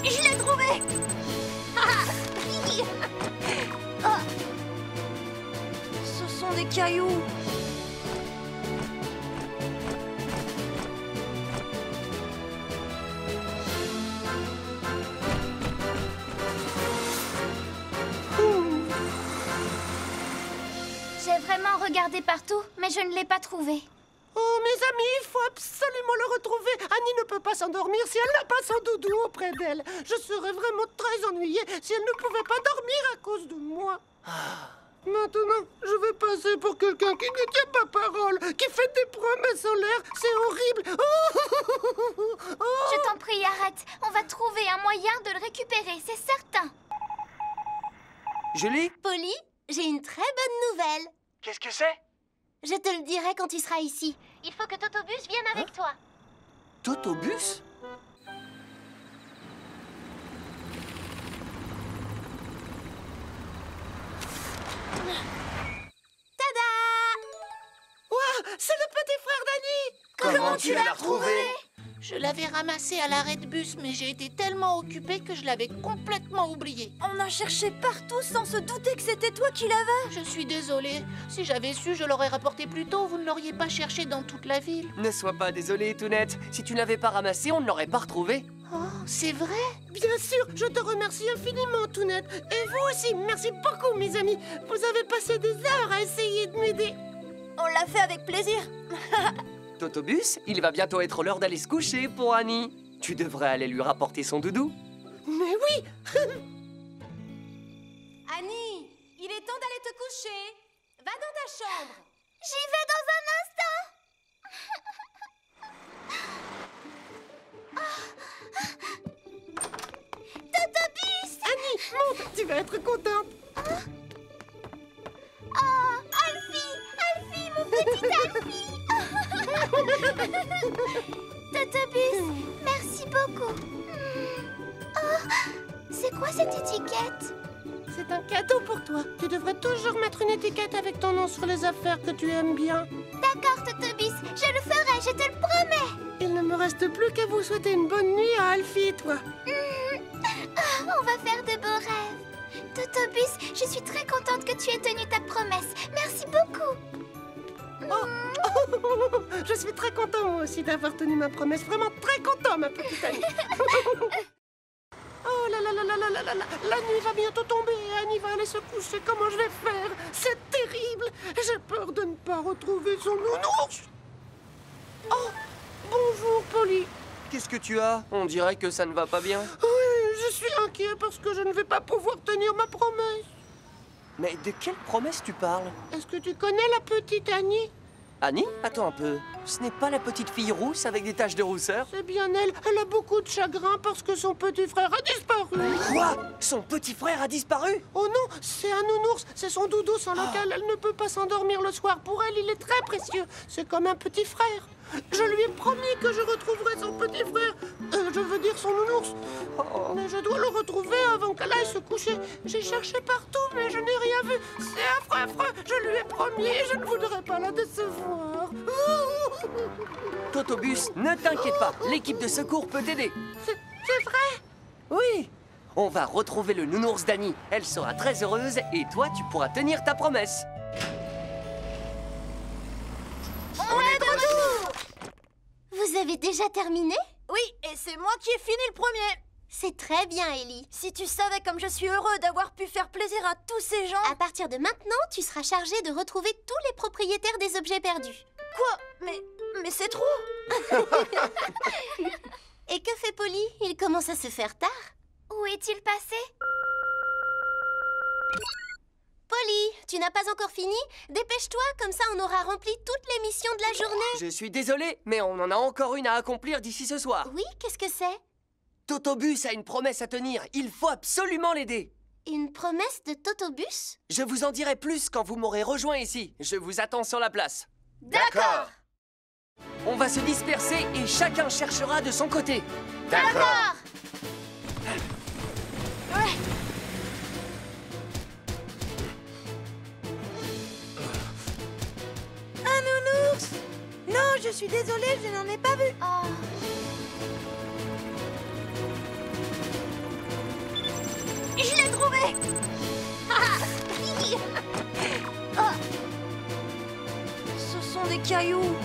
Speaker 3: Je l'ai trouvé. Ce sont des cailloux.
Speaker 2: J'ai vraiment regardé partout, mais je ne l'ai pas trouvé.
Speaker 14: Oh, mes amis, il faut absolument le retrouver. Annie ne peut pas s'endormir si elle n'a pas son doudou auprès d'elle. Je serais vraiment très ennuyée si elle ne pouvait pas dormir à cause de moi. Maintenant, je vais passer pour quelqu'un qui ne tient pas parole, qui fait des promesses en l'air. C'est horrible.
Speaker 2: Je t'en prie, arrête. On va trouver un moyen de le récupérer, c'est certain.
Speaker 5: Julie?
Speaker 1: Polly, j'ai une très bonne nouvelle.
Speaker 5: Qu'est-ce que c'est?
Speaker 1: Je te le dirai quand tu seras ici. Il faut que Totobus vienne avec toi.
Speaker 5: Totobus?
Speaker 1: Tada!
Speaker 14: Ouah, c'est le petit frère d'Annie!
Speaker 5: Comment tu l'as retrouvé?
Speaker 8: Je l'avais ramassé à l'arrêt de bus, mais j'ai été tellement occupée que je l'avais complètement oublié.
Speaker 3: On a cherché partout sans se douter que c'était toi qui l'avais.
Speaker 8: Je suis désolée. Si j'avais su, je l'aurais rapporté plus tôt. Vous ne l'auriez pas cherché dans toute la ville.
Speaker 5: Ne sois pas désolée, Tounette. Si tu ne l'avais pas ramassé, on ne l'aurait pas retrouvé.
Speaker 8: Oh, c'est vrai?
Speaker 14: Bien sûr, je te remercie infiniment, Tounette. Et vous aussi, merci beaucoup, mes amis. Vous avez passé des heures à essayer de m'aider.
Speaker 3: On l'a fait avec plaisir.
Speaker 5: Totobus, il va bientôt être l'heure d'aller se coucher pour Annie. Tu devrais aller lui rapporter son doudou.
Speaker 14: Mais oui.
Speaker 1: Annie, il est temps d'aller te coucher. Va dans ta chambre.
Speaker 2: J'y vais dans un instant. Totobus!
Speaker 14: Annie, monte, tu vas être contente.
Speaker 2: Oh, Alfie! Alfie, mon petit Alfie! Totobus, merci beaucoup. Oh, c'est quoi cette étiquette?
Speaker 14: C'est un cadeau pour toi. Tu devrais toujours mettre une étiquette avec ton nom sur les affaires que tu aimes bien.
Speaker 2: D'accord, Totobus, je le ferai, je te le promets.
Speaker 14: Il ne me reste plus qu'à vous souhaiter une bonne nuit à Alfie et toi.
Speaker 2: On va faire de beaux rêves. Totobus, je suis très contente que tu aies tenu ta promesse. Merci beaucoup.
Speaker 14: Oh. Je suis très content moi aussi d'avoir tenu ma promesse. Vraiment très content, ma petite Annie. Oh là là là là là là là là. La nuit va bientôt tomber et Annie va aller se coucher. Comment je vais faire? C'est terrible. J'ai peur de ne pas retrouver son nounours. Oh, bonjour, Polly.
Speaker 5: Qu'est-ce que tu as? On dirait que ça ne va pas bien.
Speaker 14: Oui, je suis inquiet parce que je ne vais pas pouvoir tenir ma promesse.
Speaker 5: Mais de quelle promesse tu parles?
Speaker 14: Est-ce que tu connais la petite Annie?
Speaker 5: Annie? Attends un peu. Ce n'est pas la petite fille rousse avec des taches de rousseur?
Speaker 14: C'est bien elle. Elle a beaucoup de chagrin parce que son petit frère a disparu.
Speaker 5: Quoi? Son petit frère a disparu?
Speaker 14: Oh non, c'est un nounours. C'est son doudou sans lequel elle ne peut pas s'endormir le soir. Pour elle, il est très précieux. C'est comme un petit frère. Je lui ai promis que je retrouverais son petit frère. Je veux dire son nounours. Mais je dois le retrouver avant qu'elle aille se coucher. J'ai cherché partout, mais je n'ai rien vu. C'est affreux, affreux. Je lui ai promis et je ne voudrais pas la décevoir.
Speaker 5: Totobus, ne t'inquiète pas. L'équipe de secours peut t'aider.
Speaker 14: C'est vrai?
Speaker 5: Oui. On va retrouver le nounours d'Annie. Elle sera très heureuse et toi, tu pourras tenir ta promesse.
Speaker 2: On est de retour!
Speaker 1: déjà terminé?
Speaker 3: Oui, et c'est moi qui ai fini le premier.
Speaker 1: C'est très bien, Ellie.
Speaker 3: Si tu savais comme je suis heureux d'avoir pu faire plaisir à tous ces gens.
Speaker 1: À partir de maintenant, tu seras chargé de retrouver tous les propriétaires des objets perdus.
Speaker 3: Quoi? Mais c'est trop.
Speaker 1: Et que fait Polly? Il commence à se faire tard.
Speaker 2: Où est-il passé?
Speaker 1: Polly, tu n'as pas encore fini? Dépêche-toi, comme ça on aura rempli toutes les missions de la journée.
Speaker 5: Je suis désolé, mais on en a encore une à accomplir d'ici ce soir.
Speaker 1: Oui, qu'est-ce que c'est?
Speaker 5: Totobus a une promesse à tenir. Il faut absolument l'aider.
Speaker 1: Une promesse de Totobus?
Speaker 5: Je vous en dirai plus quand vous m'aurez rejoint ici. Je vous attends sur la place.
Speaker 1: D'accord.
Speaker 5: On va se disperser et chacun cherchera de son côté.
Speaker 1: D'accord.
Speaker 10: Un nounours? Non, je suis désolée, je n'en ai pas vu.
Speaker 2: Oh.
Speaker 3: Je l'ai trouvé. Ce sont des cailloux.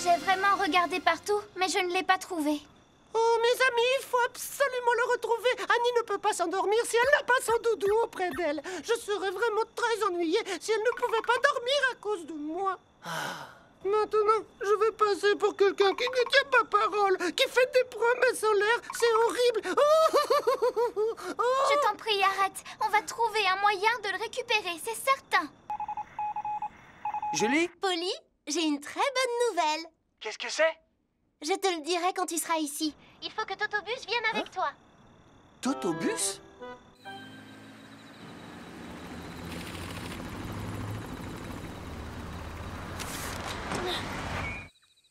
Speaker 2: J'ai vraiment regardé partout, mais je ne l'ai pas trouvé.
Speaker 14: Oh, mes amis, il faut absolument le retrouver. Annie ne peut pas s'endormir si elle n'a pas son doudou auprès d'elle. Je serais vraiment très ennuyée si elle ne pouvait pas dormir à cause de moi. Maintenant, je vais passer pour quelqu'un qui ne tient pas parole, qui fait des promesses en l'air. C'est horrible.
Speaker 2: Je t'en prie, arrête. On va trouver un moyen de le récupérer, c'est certain.
Speaker 5: Julie?
Speaker 1: Polly, j'ai une très bonne nouvelle.
Speaker 5: Qu'est-ce que c'est?
Speaker 1: Je te le dirai quand tu seras ici. Il faut que Totobus vienne avec toi.
Speaker 5: Totobus?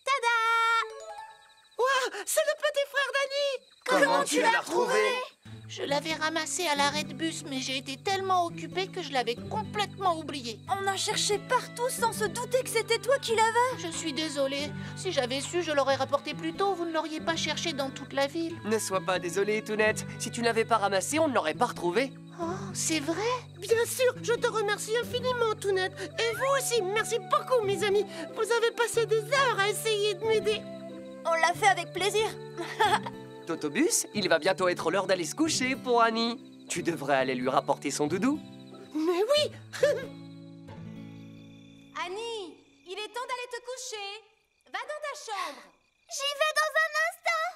Speaker 1: Tada!
Speaker 14: Ouah, c'est le petit frère d'Annie!
Speaker 5: Comment tu l'as retrouvé?
Speaker 8: Je l'avais ramassé à l'arrêt de bus, mais j'ai été tellement occupée que je l'avais complètement oublié.
Speaker 3: On a cherché partout sans se douter que c'était toi qui l'avais.
Speaker 8: Je suis désolée. Si j'avais su, je l'aurais rapporté plus tôt. Vous ne l'auriez pas cherché dans toute la ville.
Speaker 5: Ne sois pas désolée, Tounette. Si tu ne l'avais pas ramassé, on ne l'aurait pas retrouvé.
Speaker 8: Oh, c'est vrai?
Speaker 14: Bien sûr, je te remercie infiniment, Tounette. Et vous aussi, merci beaucoup, mes amis. Vous avez passé des heures à essayer de m'aider.
Speaker 3: On l'a fait avec plaisir.
Speaker 5: Totobus, il va bientôt être l'heure d'aller se coucher pour Annie. Tu devrais aller lui rapporter son doudou.
Speaker 14: Mais oui.
Speaker 1: Annie, il est temps d'aller te coucher. Va dans ta chambre.
Speaker 2: J'y vais dans un instant.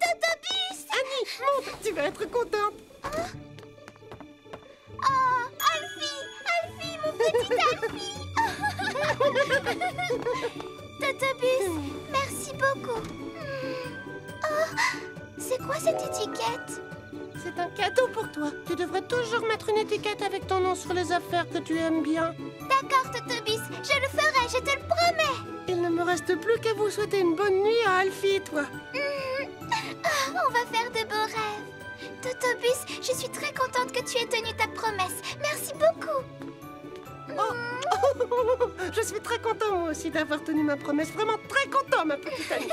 Speaker 2: Totobus!
Speaker 14: Annie, monte, tu vas être contente.
Speaker 2: Oh, Alfie! Alfie, mon petit Alfie! Totobus, merci beaucoup. Oh, c'est quoi cette étiquette?
Speaker 14: C'est un cadeau pour toi. Tu devrais toujours mettre une étiquette avec ton nom sur les affaires que tu aimes bien.
Speaker 2: D'accord, Totobus, je le ferai, je te le promets.
Speaker 14: Il ne me reste plus qu'à vous souhaiter une bonne nuit à Alfie et toi.
Speaker 2: On va faire de beaux rêves. Totobus, je suis très contente que tu aies tenu ta promesse. Merci beaucoup.
Speaker 14: Oh. Je suis très content moi aussi d'avoir tenu ma promesse. Vraiment très content, ma petite Annie.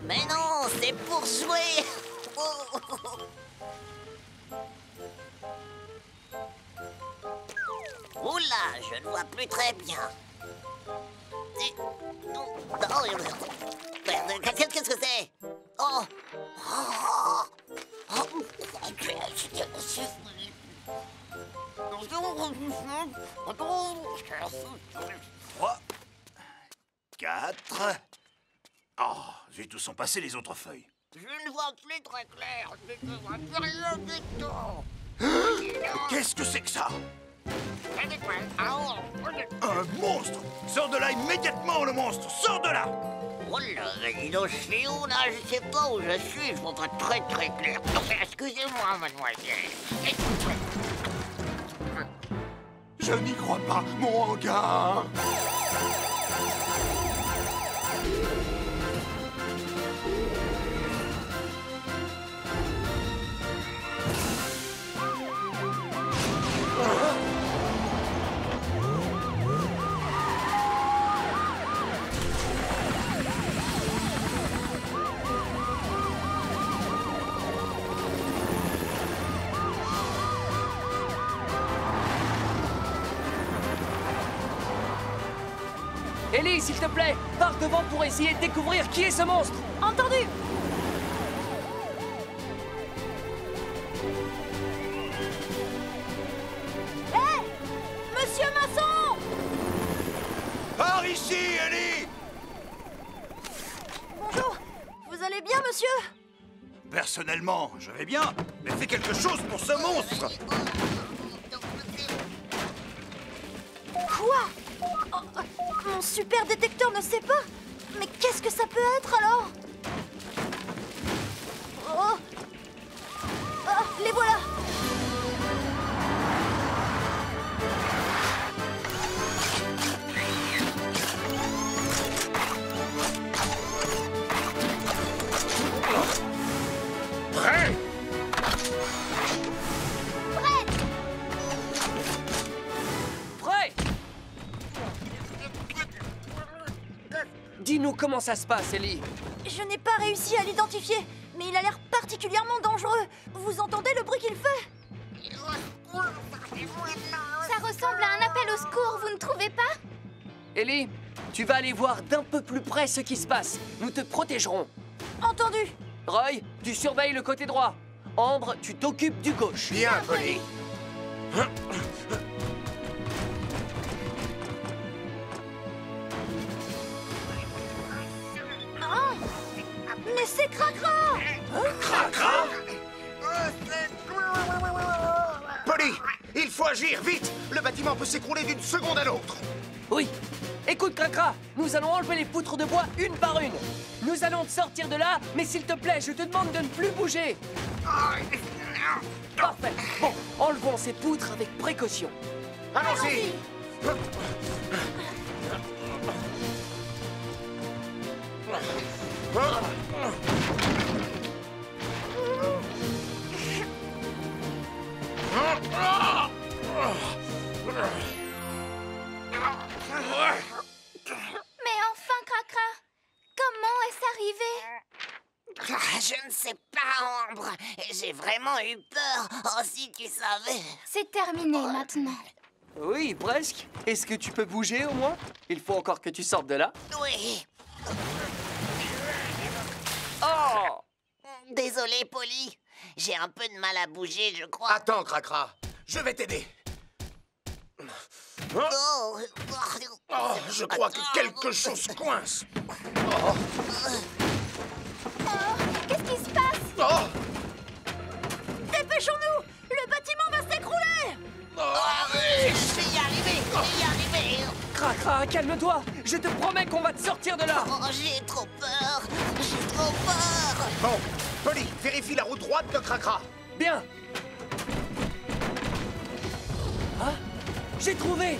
Speaker 6: Mais non, c'est pour jouer. Oula, je ne vois plus très bien. Qu'est-ce que c'est? Oh.
Speaker 11: Trois, 4. Oh, zut, où sont passées les autres feuilles?
Speaker 6: Je ne vois plus très clair. Je ne vois plus rien du tout.
Speaker 11: Qu'est-ce que c'est que ça? Un monstre! Sors de là immédiatement, le monstre! Sors de là!
Speaker 6: Oh là, dis donc, je suis où là? Je sais pas où je suis, je vois pas très clair. Excusez-moi, mademoiselle.
Speaker 11: Je n'y crois pas, mon hangar!
Speaker 5: Ellie, s'il te plaît, pars devant pour essayer de découvrir qui est ce monstre.
Speaker 3: Entendu. Hé, Monsieur Masson!
Speaker 11: Par ici, Ellie!
Speaker 3: Bonjour. Vous allez bien, monsieur?
Speaker 11: Personnellement, je vais bien, mais fais quelque chose pour ce monstre!
Speaker 3: Quoi? Oh, mon super détecteur ne sait pas? Mais qu'est-ce que ça peut être alors? Oh! Ah, les voilà!
Speaker 4: Prêt?
Speaker 5: Prêt? Dis-nous comment ça se passe, Ellie.
Speaker 3: Je n'ai pas réussi à l'identifier, mais il a l'air particulièrement dangereux. Vous entendez le bruit qu'il fait?
Speaker 2: Ça ressemble à un appel au secours, vous ne trouvez pas?
Speaker 5: Ellie, tu vas aller voir d'un peu plus près ce qui se passe. Nous te protégerons.
Speaker 3: Entendu.
Speaker 5: Roy, tu surveilles le côté droit. Ambre, tu t'occupes du gauche.
Speaker 4: Bien, Polly.
Speaker 3: Oh, mais c'est Cracra!
Speaker 4: Cracra? Polly, il faut agir, vite! Le bâtiment peut s'écrouler d'une seconde à l'autre.
Speaker 5: Oui. Écoute, Cracra, nous allons enlever les poutres de bois une par une. Nous allons te sortir de là, mais s'il te plaît, je te demande de ne plus bouger. Parfait. Bon, enlevons ces poutres avec précaution.
Speaker 4: Allons-y!
Speaker 2: Mais enfin, Cracra, comment est-ce arrivé?
Speaker 6: Je ne sais pas, Ambre. J'ai vraiment eu peur. Oh, si tu savais.
Speaker 2: C'est terminé maintenant.
Speaker 5: Oui, presque. Est-ce que tu peux bouger au moins? Il faut encore que tu sortes de là.
Speaker 6: Oui.
Speaker 5: Oh!
Speaker 6: Désolé, Polly. J'ai un peu de mal à bouger, je crois.
Speaker 4: Attends, Cracra. Je vais t'aider.
Speaker 6: Oh.
Speaker 4: Oh, je crois que quelque chose coince.
Speaker 2: Qu'est-ce qui se passe?
Speaker 4: Oh!
Speaker 3: Dépêchons-nous! Le bâtiment va s'écrouler!
Speaker 6: Je vais y arriver. Je vais y arriver.
Speaker 5: Cracra, calme-toi. Je te promets qu'on va te sortir de là.
Speaker 6: Oh, j'ai trop peur. J'ai trop peur.
Speaker 4: Bon, Polly, vérifie la route droite de Cracra.
Speaker 5: Bien. Ah, j'ai trouvé.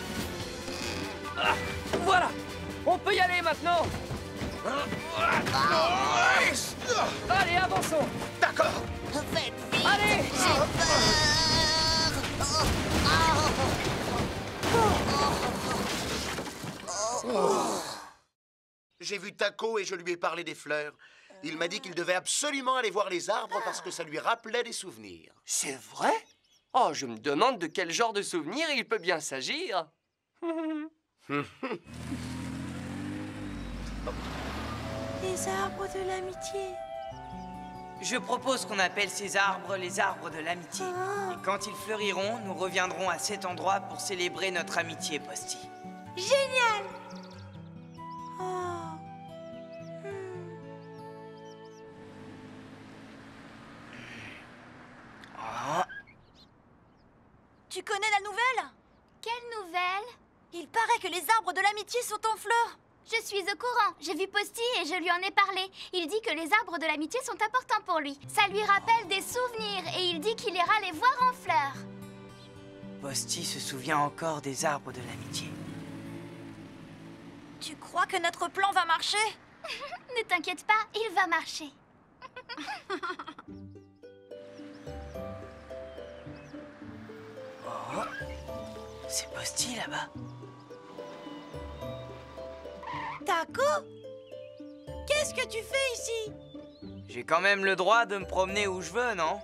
Speaker 5: Ah, voilà. On peut y aller maintenant. Allez, avançons.
Speaker 4: D'accord.
Speaker 6: Faites vite.
Speaker 5: Allez.
Speaker 6: J'ai peur.
Speaker 7: J'ai vu Taco et je lui ai parlé des fleurs. Il m'a dit qu'il devait absolument aller voir les arbres parce que ça lui rappelait des souvenirs.
Speaker 5: C'est vrai? Oh, je me demande de quel genre de souvenir il peut bien s'agir.
Speaker 10: Les arbres de l'amitié.
Speaker 15: Je propose qu'on appelle ces arbres les arbres de l'amitié. Et quand ils fleuriront, nous reviendrons à cet endroit pour célébrer notre amitié, Posty.
Speaker 10: Génial!
Speaker 3: Tu connais la nouvelle?
Speaker 2: Quelle nouvelle?
Speaker 3: Il paraît que les arbres de l'amitié sont en fleurs.
Speaker 2: Je suis au courant. J'ai vu Posty et je lui en ai parlé. Il dit que les arbres de l'amitié sont importants pour lui. Ça lui rappelle des souvenirs et il dit qu'il ira les voir en fleurs.
Speaker 15: Posty se souvient encore des arbres de l'amitié.
Speaker 3: Tu crois que notre plan va marcher?
Speaker 2: Ne t'inquiète pas, il va marcher.
Speaker 15: Oh, c'est Posty là-bas.
Speaker 10: Taco? Qu'est-ce que tu fais ici?
Speaker 15: J'ai quand même le droit de me promener où je veux, non?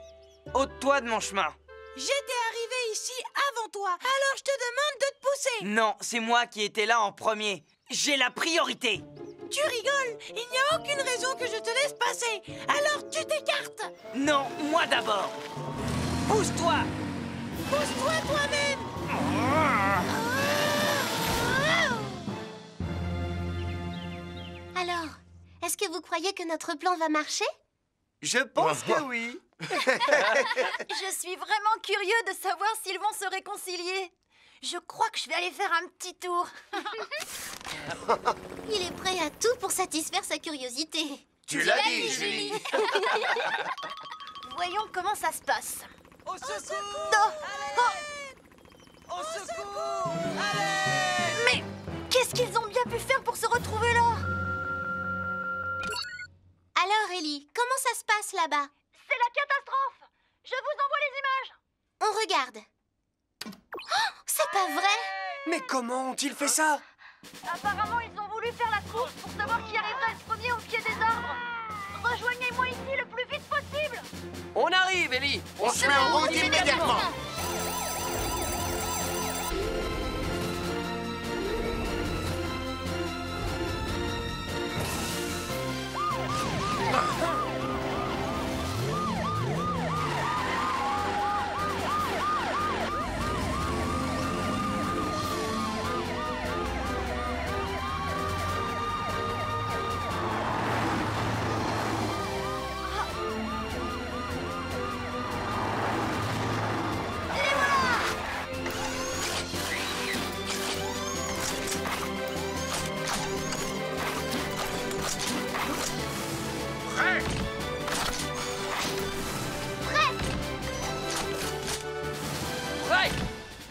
Speaker 15: Ôte-toi de mon chemin.
Speaker 10: J'étais arrivé ici avant toi, alors je te demande de te pousser.
Speaker 15: Non, c'est moi qui étais là en premier. J'ai la priorité.
Speaker 10: Tu rigoles? Il n'y a aucune raison que je te laisse passer. Alors tu t'écartes.
Speaker 15: Non, moi d'abord. Pousse-toi.
Speaker 10: Pousse-toi toi-même.
Speaker 1: Alors, est-ce que vous croyez que notre plan va marcher?
Speaker 5: Je pense que oui.
Speaker 3: Je suis vraiment curieux de savoir s'ils vont se réconcilier. Je crois que je vais aller faire un petit tour.
Speaker 1: Il est prêt à tout pour satisfaire sa curiosité.
Speaker 7: Tu l'as dit, Julie.
Speaker 3: Voyons comment ça se passe.
Speaker 15: Au secours!
Speaker 3: Au secours! Mais qu'est-ce qu'ils ont bien pu faire pour se retrouver là?
Speaker 1: Alors, Ellie, comment ça se passe là-bas?
Speaker 3: C'est la catastrophe! Je vous envoie les images!
Speaker 1: On regarde. Oh, c'est pas vrai!
Speaker 5: Mais comment ont-ils fait ça?
Speaker 3: Apparemment, ils ont voulu faire la course pour savoir qui arriverait le premier au pied des arbres. Rejoignez-moi ici le plus vite possible!
Speaker 5: On arrive, Ellie.
Speaker 7: On se met en route immédiatement.
Speaker 5: Prêt?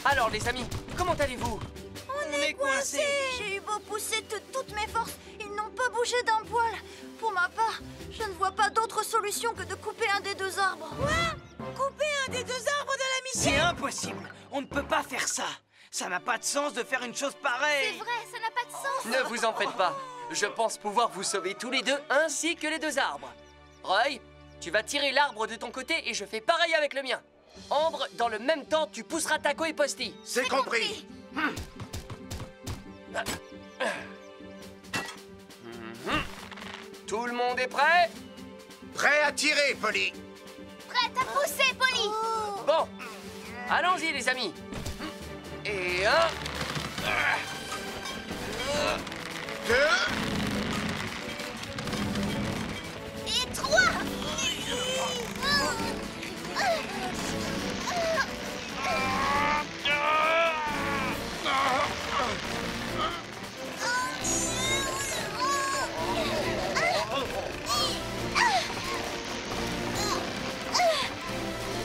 Speaker 5: Alors, les amis, comment allez-vous?
Speaker 3: On est coincés! J'ai eu beau pousser de toutes mes forces, ils n'ont pas bougé d'un poil. Pour ma part, je ne vois pas d'autre solution que de couper un des deux arbres.
Speaker 10: Quoi? Couper un des deux arbres de l'amitié?
Speaker 15: C'est impossible. On ne peut pas faire ça. Ça n'a pas de sens de faire une chose pareille.
Speaker 2: C'est vrai, ça n'a pas de sens.
Speaker 5: Ne vous en faites pas. Je pense pouvoir vous sauver tous les deux, ainsi que les deux arbres. Roy, tu vas tirer l'arbre de ton côté et je fais pareil avec le mien. Ambre, dans le même temps, tu pousseras Taco et Posty.
Speaker 7: C'est compris.
Speaker 5: Tout le monde est prêt?
Speaker 7: Prêt à tirer, Polly.
Speaker 2: Prête à pousser, Polly.
Speaker 5: Bon, allons-y, les amis. Et un...
Speaker 7: Deux.
Speaker 2: Et 3.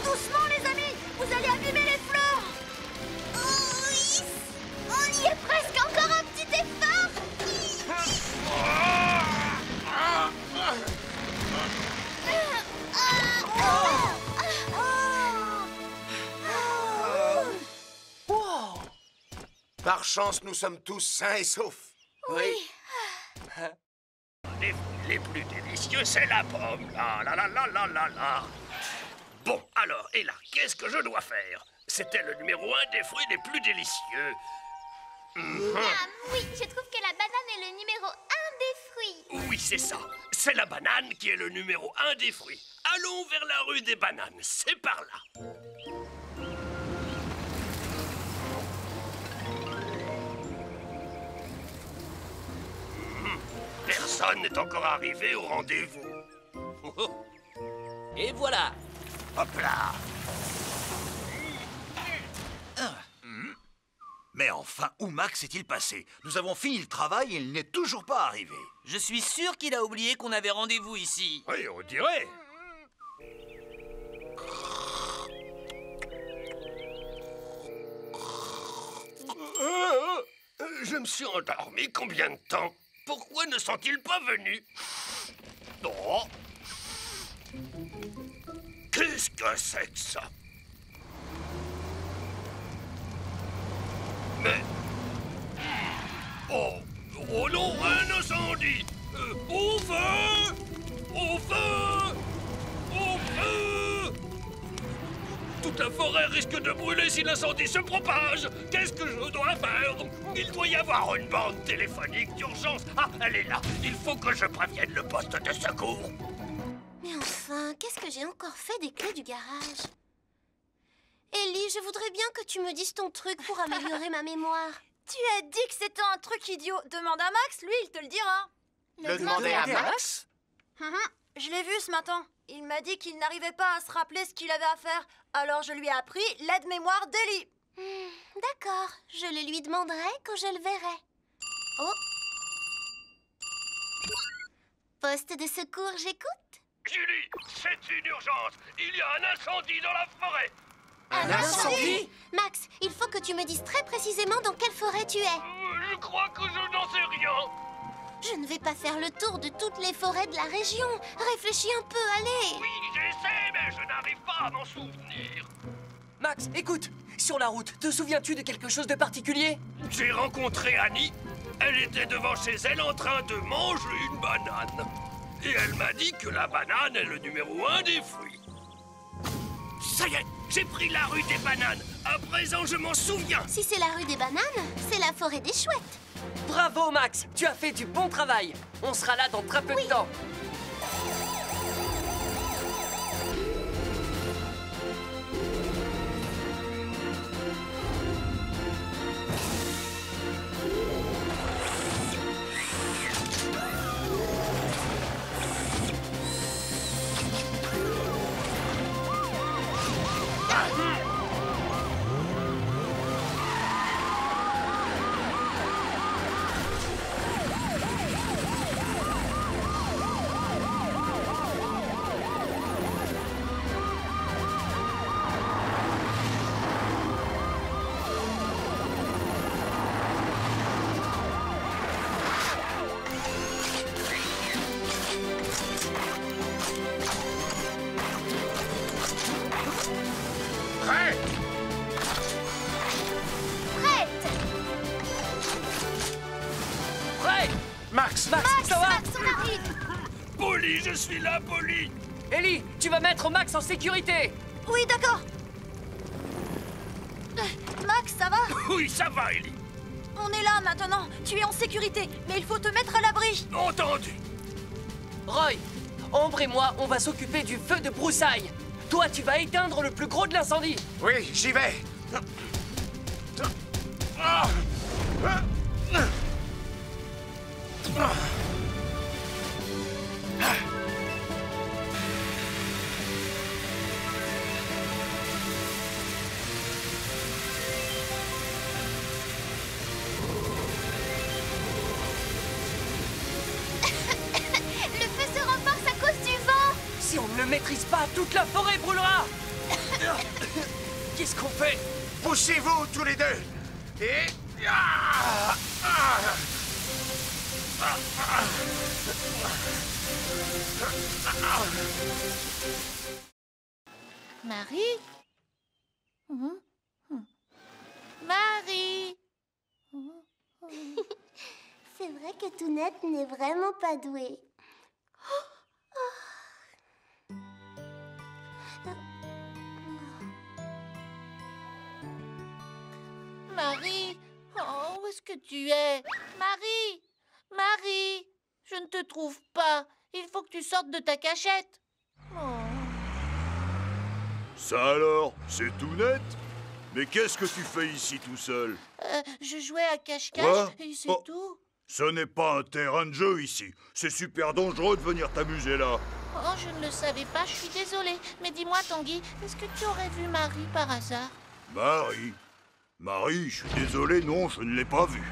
Speaker 3: Doucement, les amis! Vous allez abîmer les fleurs!
Speaker 2: Oui, on y est presque, encore un petit effort.
Speaker 7: Par chance, nous sommes tous sains et saufs.
Speaker 5: Oui.
Speaker 13: Les plus délicieux, c'est la pomme. La la la la la la la. Bon, alors, et là, qu'est-ce que je dois faire? C'était le numéro 1 des fruits les plus délicieux.
Speaker 2: Ah oui, je trouve que la banane est le numéro 1 des fruits.
Speaker 13: Oui, c'est ça. C'est la banane qui est le numéro 1 des fruits. Allons vers la rue des bananes. C'est par là. Personne n'est encore arrivé au rendez-vous.
Speaker 12: Et voilà.
Speaker 13: Hop là.
Speaker 11: Mais enfin, où Max est-il passé? Nous avons fini le travail et il n'est toujours pas arrivé.
Speaker 12: Je suis sûr qu'il a oublié qu'on avait rendez-vous ici.
Speaker 13: Oui, on dirait. Je me suis endormi combien de temps? Pourquoi ne sont-ils pas venus? Oh. Qu'est-ce que c'est que ça? Mais... Oh, oh non, un incendie! Au feu! Au feu! Au feu! Toute la forêt risque de brûler si l'incendie se propage. Qu'est-ce que je dois faire? Il doit y avoir une bande téléphonique d'urgence. Ah, elle est là. Il faut que je prévienne le poste de secours.
Speaker 1: Mais enfin, qu'est-ce que j'ai encore fait des clés du garage? Ellie, je voudrais bien que tu me dises ton truc pour améliorer ma mémoire.
Speaker 3: Tu as dit que c'était un truc idiot. Demande à Max, lui, il te le dira.
Speaker 5: Le demander à Max?
Speaker 3: Je l'ai vu ce matin. Il m'a dit qu'il n'arrivait pas à se rappeler ce qu'il avait à faire. Alors je lui ai appris l'aide-mémoire d'Ellie.
Speaker 1: D'accord, je le lui demanderai quand je le verrai. Oh! Poste de secours, j'écoute.
Speaker 13: Julie, c'est une urgence. Il y a un incendie dans la forêt.
Speaker 5: Un incendie?
Speaker 1: Max, il faut que tu me dises très précisément dans quelle forêt tu es.
Speaker 13: Je crois que je n'en sais rien.
Speaker 1: Je ne vais pas faire le tour de toutes les forêts de la région. Réfléchis un peu, allez.
Speaker 13: Oui, j'essaie, mais je n'arrive pas à m'en souvenir.
Speaker 5: Max, écoute, sur la route, te souviens-tu de quelque chose de particulier?
Speaker 13: J'ai rencontré Annie. Elle était devant chez elle en train de manger une banane. Et elle m'a dit que la banane est le numéro 1 des fruits. Ça y est, j'ai pris la rue des bananes. À présent, je m'en souviens.
Speaker 1: Si c'est la rue des bananes, c'est la forêt des chouettes.
Speaker 5: Bravo, Max, tu as fait du bon travail. On sera là dans très peu de temps.
Speaker 13: Max,
Speaker 5: ça va?
Speaker 2: Max, on arrive.
Speaker 13: Polly, je suis là, Polly.
Speaker 5: Ellie, tu vas mettre Max en sécurité.
Speaker 3: Oui, d'accord. Max, ça va?
Speaker 13: Oui, ça va, Ellie.
Speaker 3: On est là maintenant. Tu es en sécurité, mais il faut te mettre à l'abri.
Speaker 13: Entendu.
Speaker 5: Roy, Ombre et moi, on va s'occuper du feu de broussailles. Toi, tu vas éteindre le plus gros de l'incendie.
Speaker 7: Oui, j'y vais.
Speaker 2: Le feu se renforce à cause du vent.
Speaker 5: Si on ne le maîtrise pas, toute la forêt brûlera. Qu'est-ce qu'on fait?
Speaker 7: Poussez-vous tous les deux. Et...
Speaker 8: Marie? Marie?
Speaker 1: C'est vrai que Tounette n'est vraiment pas douée.
Speaker 8: Marie? Oh, où est-ce que tu es? Marie? Marie? Je ne te trouve pas. Il faut que tu sortes de ta cachette. Oh.
Speaker 16: Ça alors, c'est tout net? Mais qu'est-ce que tu fais ici tout seul?
Speaker 8: Je jouais à cache-cache
Speaker 16: Quoi?
Speaker 8: et c'est
Speaker 16: Oh.
Speaker 8: tout.
Speaker 16: Ce n'est pas un terrain de jeu ici. C'est super dangereux de venir t'amuser là.
Speaker 8: Oh, je ne le savais pas, je suis désolée. Mais dis-moi, Tanguy, est-ce que tu aurais vu Marie par hasard?
Speaker 16: Marie? Marie, je suis désolé, non, je ne l'ai pas vue.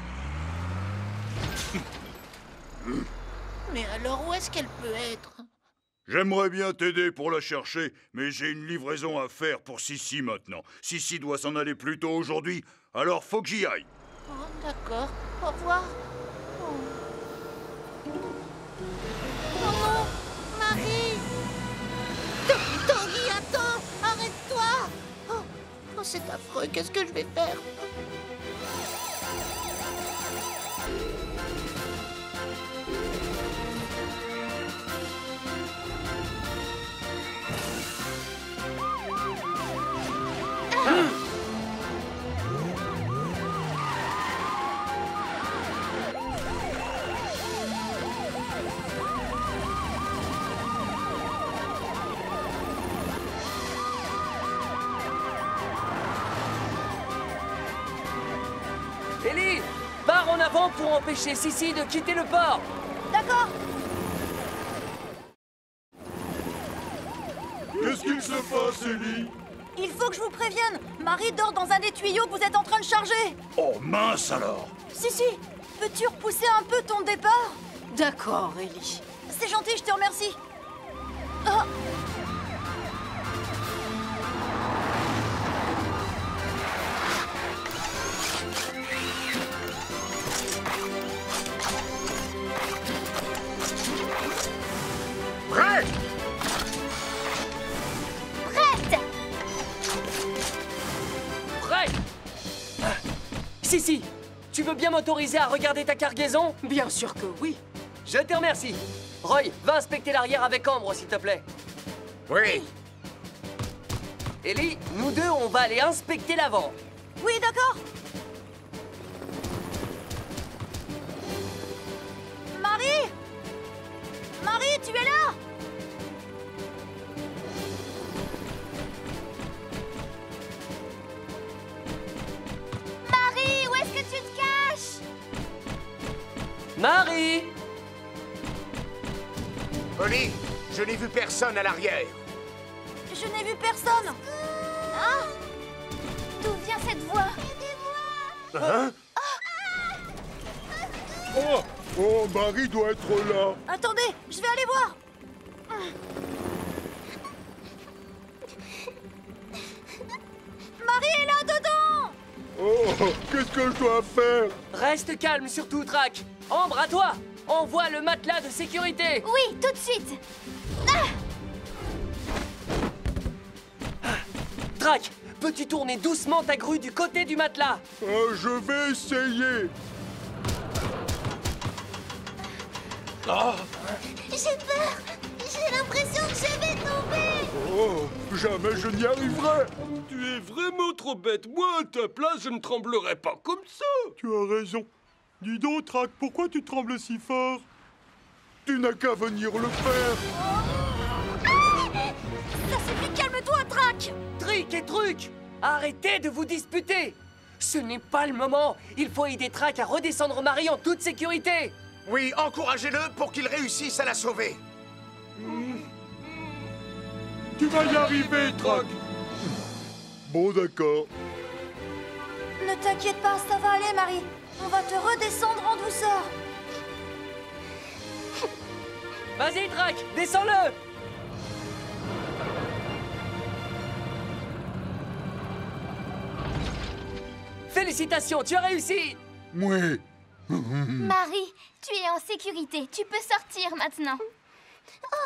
Speaker 8: Mais alors, où est-ce qu'elle peut être?
Speaker 16: J'aimerais bien t'aider pour la chercher, mais j'ai une livraison à faire pour Sissi maintenant. Sissi doit s'en aller plus tôt aujourd'hui, alors faut que j'y aille.
Speaker 8: Oh, d'accord. Au revoir. Oh. Oh non, Marie! Tanguy, attends! Arrête-toi! Oh, c'est affreux, qu'est-ce que je vais faire?
Speaker 5: l'avant pour empêcher Sissi de quitter le port.
Speaker 3: D'accord.
Speaker 16: Qu'est-ce qu'il se passe, Ellie?
Speaker 3: Il faut que je vous prévienne. Marie dort dans un des tuyaux que vous êtes en train de charger.
Speaker 16: Oh mince alors!
Speaker 3: Si, peux-tu repousser un peu ton départ?
Speaker 8: D'accord, Ellie.
Speaker 3: C'est gentil, je te remercie. Ah.
Speaker 4: Prêt?
Speaker 2: Prête!
Speaker 5: Prêt? Sissi, tu veux bien m'autoriser à regarder ta cargaison?
Speaker 8: Bien sûr que oui.
Speaker 5: Je te remercie. Roy, va inspecter l'arrière avec Ambre, s'il te plaît.
Speaker 4: Oui.
Speaker 5: Ellie, nous deux, on va aller inspecter l'avant.
Speaker 3: Oui, d'accord. Marie? Marie, tu es là?
Speaker 2: Marie, où est-ce que tu te caches?
Speaker 5: Marie!
Speaker 4: Polly, je n'ai vu personne à l'arrière.
Speaker 3: Je n'ai vu personne.
Speaker 2: Hein? D'où vient cette voix?
Speaker 16: Hein? Oh, Marie doit être là.
Speaker 3: Attendez, je vais aller voir. Marie est là-dedans.
Speaker 16: Oh, qu'est-ce que je dois faire?
Speaker 5: Reste calme surtout, Drac. Ambre, à toi! Envoie le matelas de sécurité.
Speaker 2: Oui, tout de suite.
Speaker 5: Drac, peux-tu tourner doucement ta grue du côté du matelas?
Speaker 16: Je vais essayer.
Speaker 2: J'ai peur. J'ai l'impression que je vais tomber.
Speaker 16: Oh, jamais je n'y arriverai.
Speaker 13: Tu es vraiment trop bête. Moi, à ta place, je ne tremblerais pas comme ça.
Speaker 16: Tu as raison. Dis donc, Trac, pourquoi tu trembles si fort? Tu n'as qu'à venir le faire.
Speaker 3: Ça suffit, calme-toi, Trac.
Speaker 5: Trick et truc! Arrêtez de vous disputer! Ce n'est pas le moment! Il faut aider Trac à redescendre Marie en toute sécurité!
Speaker 4: Oui, encouragez-le pour qu'il réussisse à la sauver.
Speaker 16: Tu vas y arriver, Trac. Bon, d'accord.
Speaker 3: Ne t'inquiète pas, ça va aller, Marie. On va te redescendre en douceur.
Speaker 5: Vas-y, Trac, descends-le! Félicitations, tu as réussi!
Speaker 16: Oui.
Speaker 2: Marie, tu es en sécurité. Tu peux sortir maintenant.
Speaker 1: Oh,